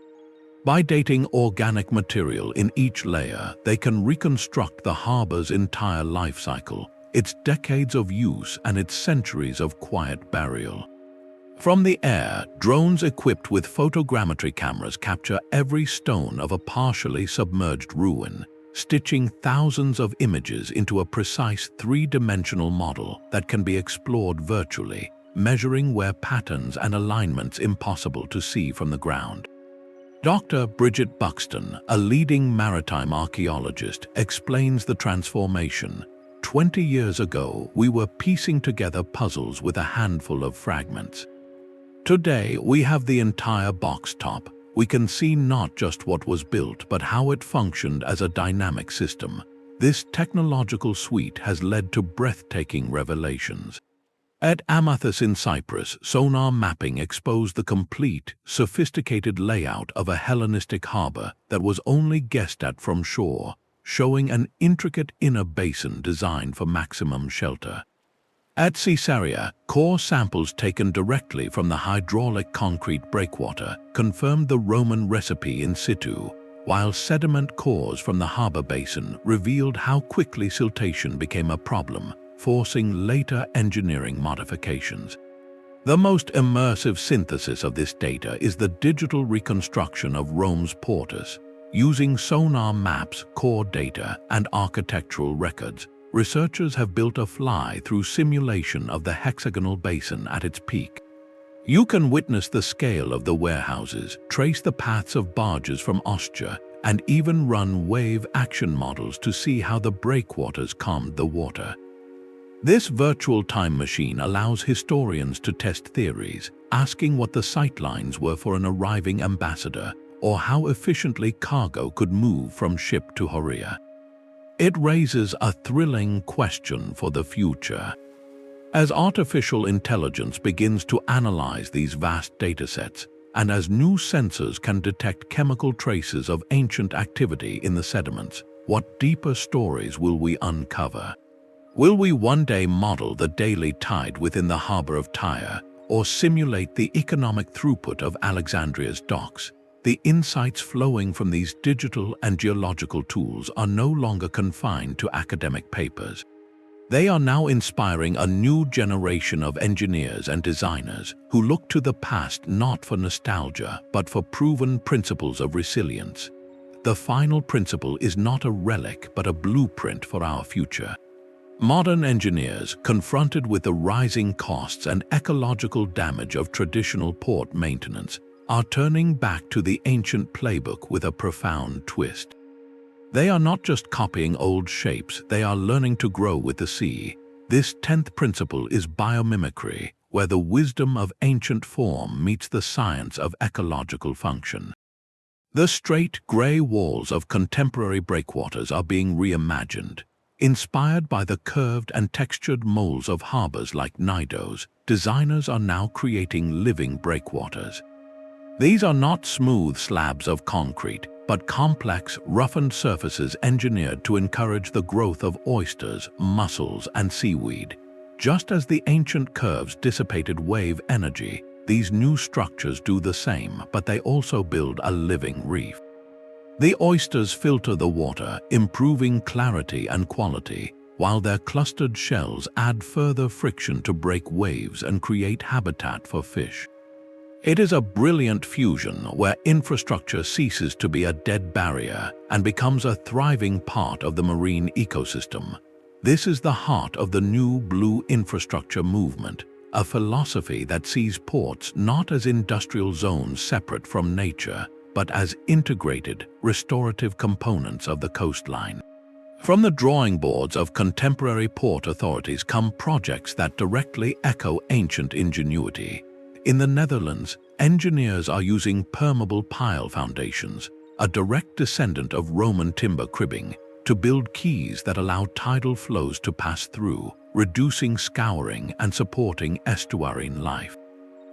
By dating organic material in each layer, they can reconstruct the harbor's entire life cycle, its decades of use and its centuries of quiet burial. From the air, drones equipped with photogrammetry cameras capture every stone of a partially submerged ruin, stitching thousands of images into a precise three-dimensional model that can be explored virtually, measuring where patterns and alignments impossible to see from the ground. Dr. Bridget Buxton, a leading maritime archaeologist, explains the transformation. 20 years ago, we were piecing together puzzles with a handful of fragments. Today, we have the entire box top. We can see not just what was built, but how it functioned as a dynamic system. This technological suite has led to breathtaking revelations. At Amathus in Cyprus, sonar mapping exposed the complete, sophisticated layout of a Hellenistic harbor that was only guessed at from shore, showing an intricate inner basin designed for maximum shelter. At Caesarea, core samples taken directly from the hydraulic concrete breakwater confirmed the Roman recipe in situ, while sediment cores from the harbor basin revealed how quickly siltation became a problem, forcing later engineering modifications. The most immersive synthesis of this data is the digital reconstruction of Rome's Portus. Using sonar maps, core data, and architectural records, researchers have built a fly-through simulation of the hexagonal basin at its peak. You can witness the scale of the warehouses, trace the paths of barges from Ostia, and even run wave action models to see how the breakwaters calmed the water. This virtual time machine allows historians to test theories, asking what the sightlines were for an arriving ambassador, or how efficiently cargo could move from ship to Horea. It raises a thrilling question for the future. As artificial intelligence begins to analyze these vast datasets, and as new sensors can detect chemical traces of ancient activity in the sediments, what deeper stories will we uncover? Will we one day model the daily tide within the harbor of Tyre, or simulate the economic throughput of Alexandria's docks? The insights flowing from these digital and geological tools are no longer confined to academic papers. They are now inspiring a new generation of engineers and designers who look to the past not for nostalgia, but for proven principles of resilience. The final principle is not a relic, but a blueprint for our future. Modern engineers, confronted with the rising costs and ecological damage of traditional port maintenance, are turning back to the ancient playbook with a profound twist. They are not just copying old shapes, they are learning to grow with the sea. This 10th principle is biomimicry, where the wisdom of ancient form meets the science of ecological function. The straight, gray walls of contemporary breakwaters are being reimagined. Inspired by the curved and textured molds of harbors like Knidos, designers are now creating living breakwaters. These are not smooth slabs of concrete, but complex, roughened surfaces engineered to encourage the growth of oysters, mussels, and seaweed. Just as the ancient curves dissipated wave energy, these new structures do the same, but they also build a living reef. The oysters filter the water, improving clarity and quality, while their clustered shells add further friction to break waves and create habitat for fish. It is a brilliant fusion where infrastructure ceases to be a dead barrier and becomes a thriving part of the marine ecosystem. This is the heart of the new blue infrastructure movement, a philosophy that sees ports not as industrial zones separate from nature, but as integrated, restorative components of the coastline. From the drawing boards of contemporary port authorities come projects that directly echo ancient ingenuity. In the Netherlands, engineers are using permeable pile foundations, a direct descendant of Roman timber cribbing, to build quays that allow tidal flows to pass through, reducing scouring and supporting estuarine life.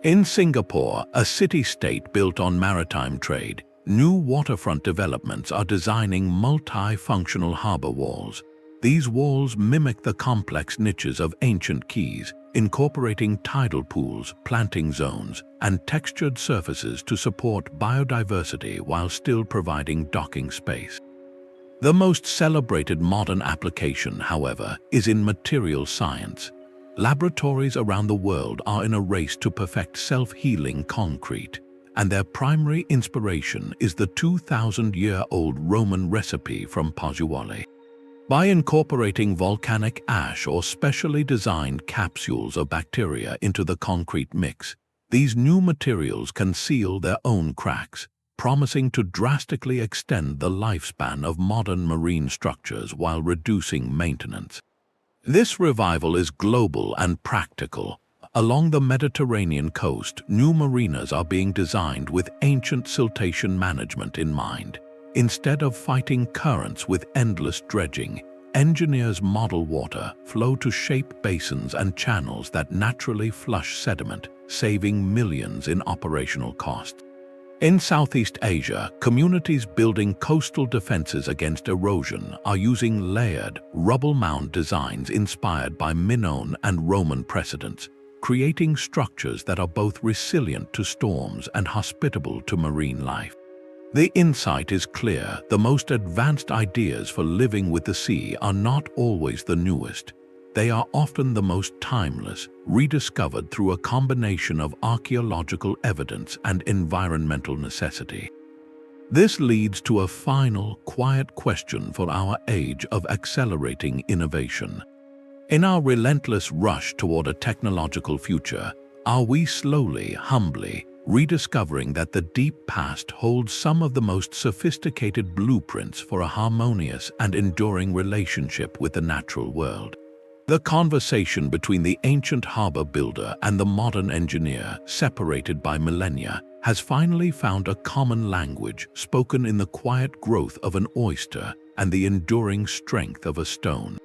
In Singapore, a city-state built on maritime trade, new waterfront developments are designing multi-functional harbor walls. These walls mimic the complex niches of ancient quays, incorporating tidal pools, planting zones, and textured surfaces to support biodiversity while still providing docking space. The most celebrated modern application, however, is in material science. Laboratories around the world are in a race to perfect self-healing concrete, and their primary inspiration is the 2,000-year-old Roman recipe from Pozzuoli. By incorporating volcanic ash or specially designed capsules of bacteria into the concrete mix, these new materials can seal their own cracks, promising to drastically extend the lifespan of modern marine structures while reducing maintenance. This revival is global and practical. Along the Mediterranean coast, new marinas are being designed with ancient siltation management in mind. Instead of fighting currents with endless dredging, engineers model water flow to shape basins and channels that naturally flush sediment, saving millions in operational costs. In Southeast Asia, communities building coastal defenses against erosion are using layered, rubble mound designs inspired by Minoan and Roman precedents, creating structures that are both resilient to storms and hospitable to marine life. The insight is clear: the most advanced ideas for living with the sea are not always the newest. They are often the most timeless, rediscovered through a combination of archaeological evidence and environmental necessity. This leads to a final, quiet question for our age of accelerating innovation. In our relentless rush toward a technological future, are we slowly, humbly, rediscovering that the deep past holds some of the most sophisticated blueprints for a harmonious and enduring relationship with the natural world? The conversation between the ancient harbor builder and the modern engineer, separated by millennia, has finally found a common language spoken in the quiet growth of an oyster and the enduring strength of a stone.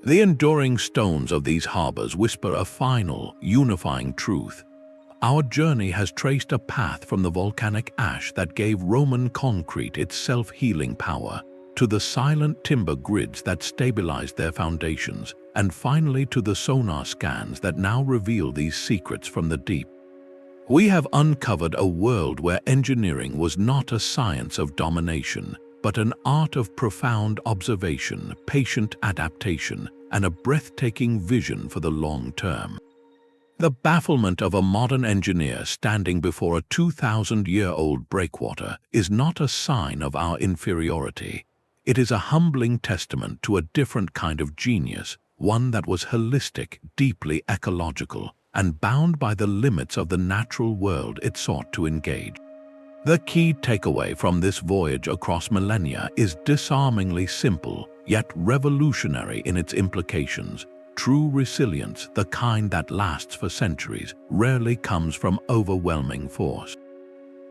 The enduring stones of these harbors whisper a final, unifying truth. Our journey has traced a path from the volcanic ash that gave Roman concrete its self-healing power, to the silent timber grids that stabilized their foundations, and finally to the sonar scans that now reveal these secrets from the deep. We have uncovered a world where engineering was not a science of domination, but an art of profound observation, patient adaptation, and a breathtaking vision for the long term. The bafflement of a modern engineer standing before a 2,000-year-old breakwater is not a sign of our inferiority. It is a humbling testament to a different kind of genius, one that was holistic, deeply ecological, and bound by the limits of the natural world it sought to engage. The key takeaway from this voyage across millennia is disarmingly simple, yet revolutionary in its implications. True resilience, the kind that lasts for centuries, rarely comes from overwhelming force.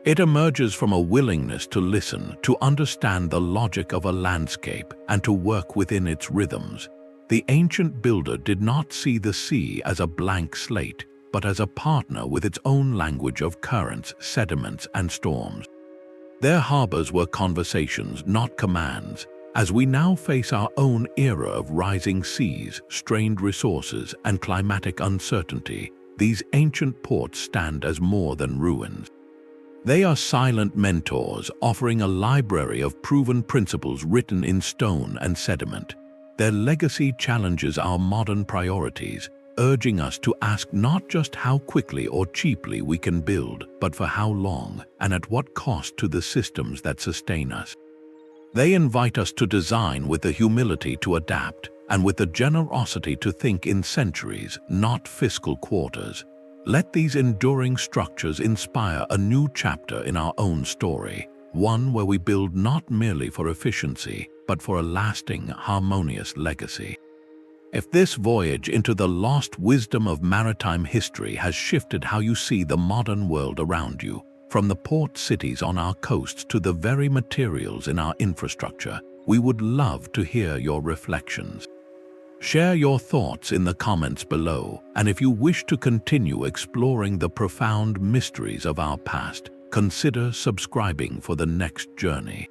It emerges from a willingness to listen, to understand the logic of a landscape, and to work within its rhythms. The ancient builder did not see the sea as a blank slate, but as a partner with its own language of currents, sediments, and storms. Their harbors were conversations, not commands. As we now face our own era of rising seas, strained resources, and climatic uncertainty, these ancient ports stand as more than ruins. They are silent mentors, offering a library of proven principles written in stone and sediment. Their legacy challenges our modern priorities, urging us to ask not just how quickly or cheaply we can build, but for how long and at what cost to the systems that sustain us. They invite us to design with the humility to adapt and with the generosity to think in centuries, not fiscal quarters. Let these enduring structures inspire a new chapter in our own story, one where we build not merely for efficiency, but for a lasting, harmonious legacy. If this voyage into the lost wisdom of maritime history has shifted how you see the modern world around you, from the port cities on our coasts to the very materials in our infrastructure, we would love to hear your reflections. Share your thoughts in the comments below, and if you wish to continue exploring the profound mysteries of our past, consider subscribing for the next journey.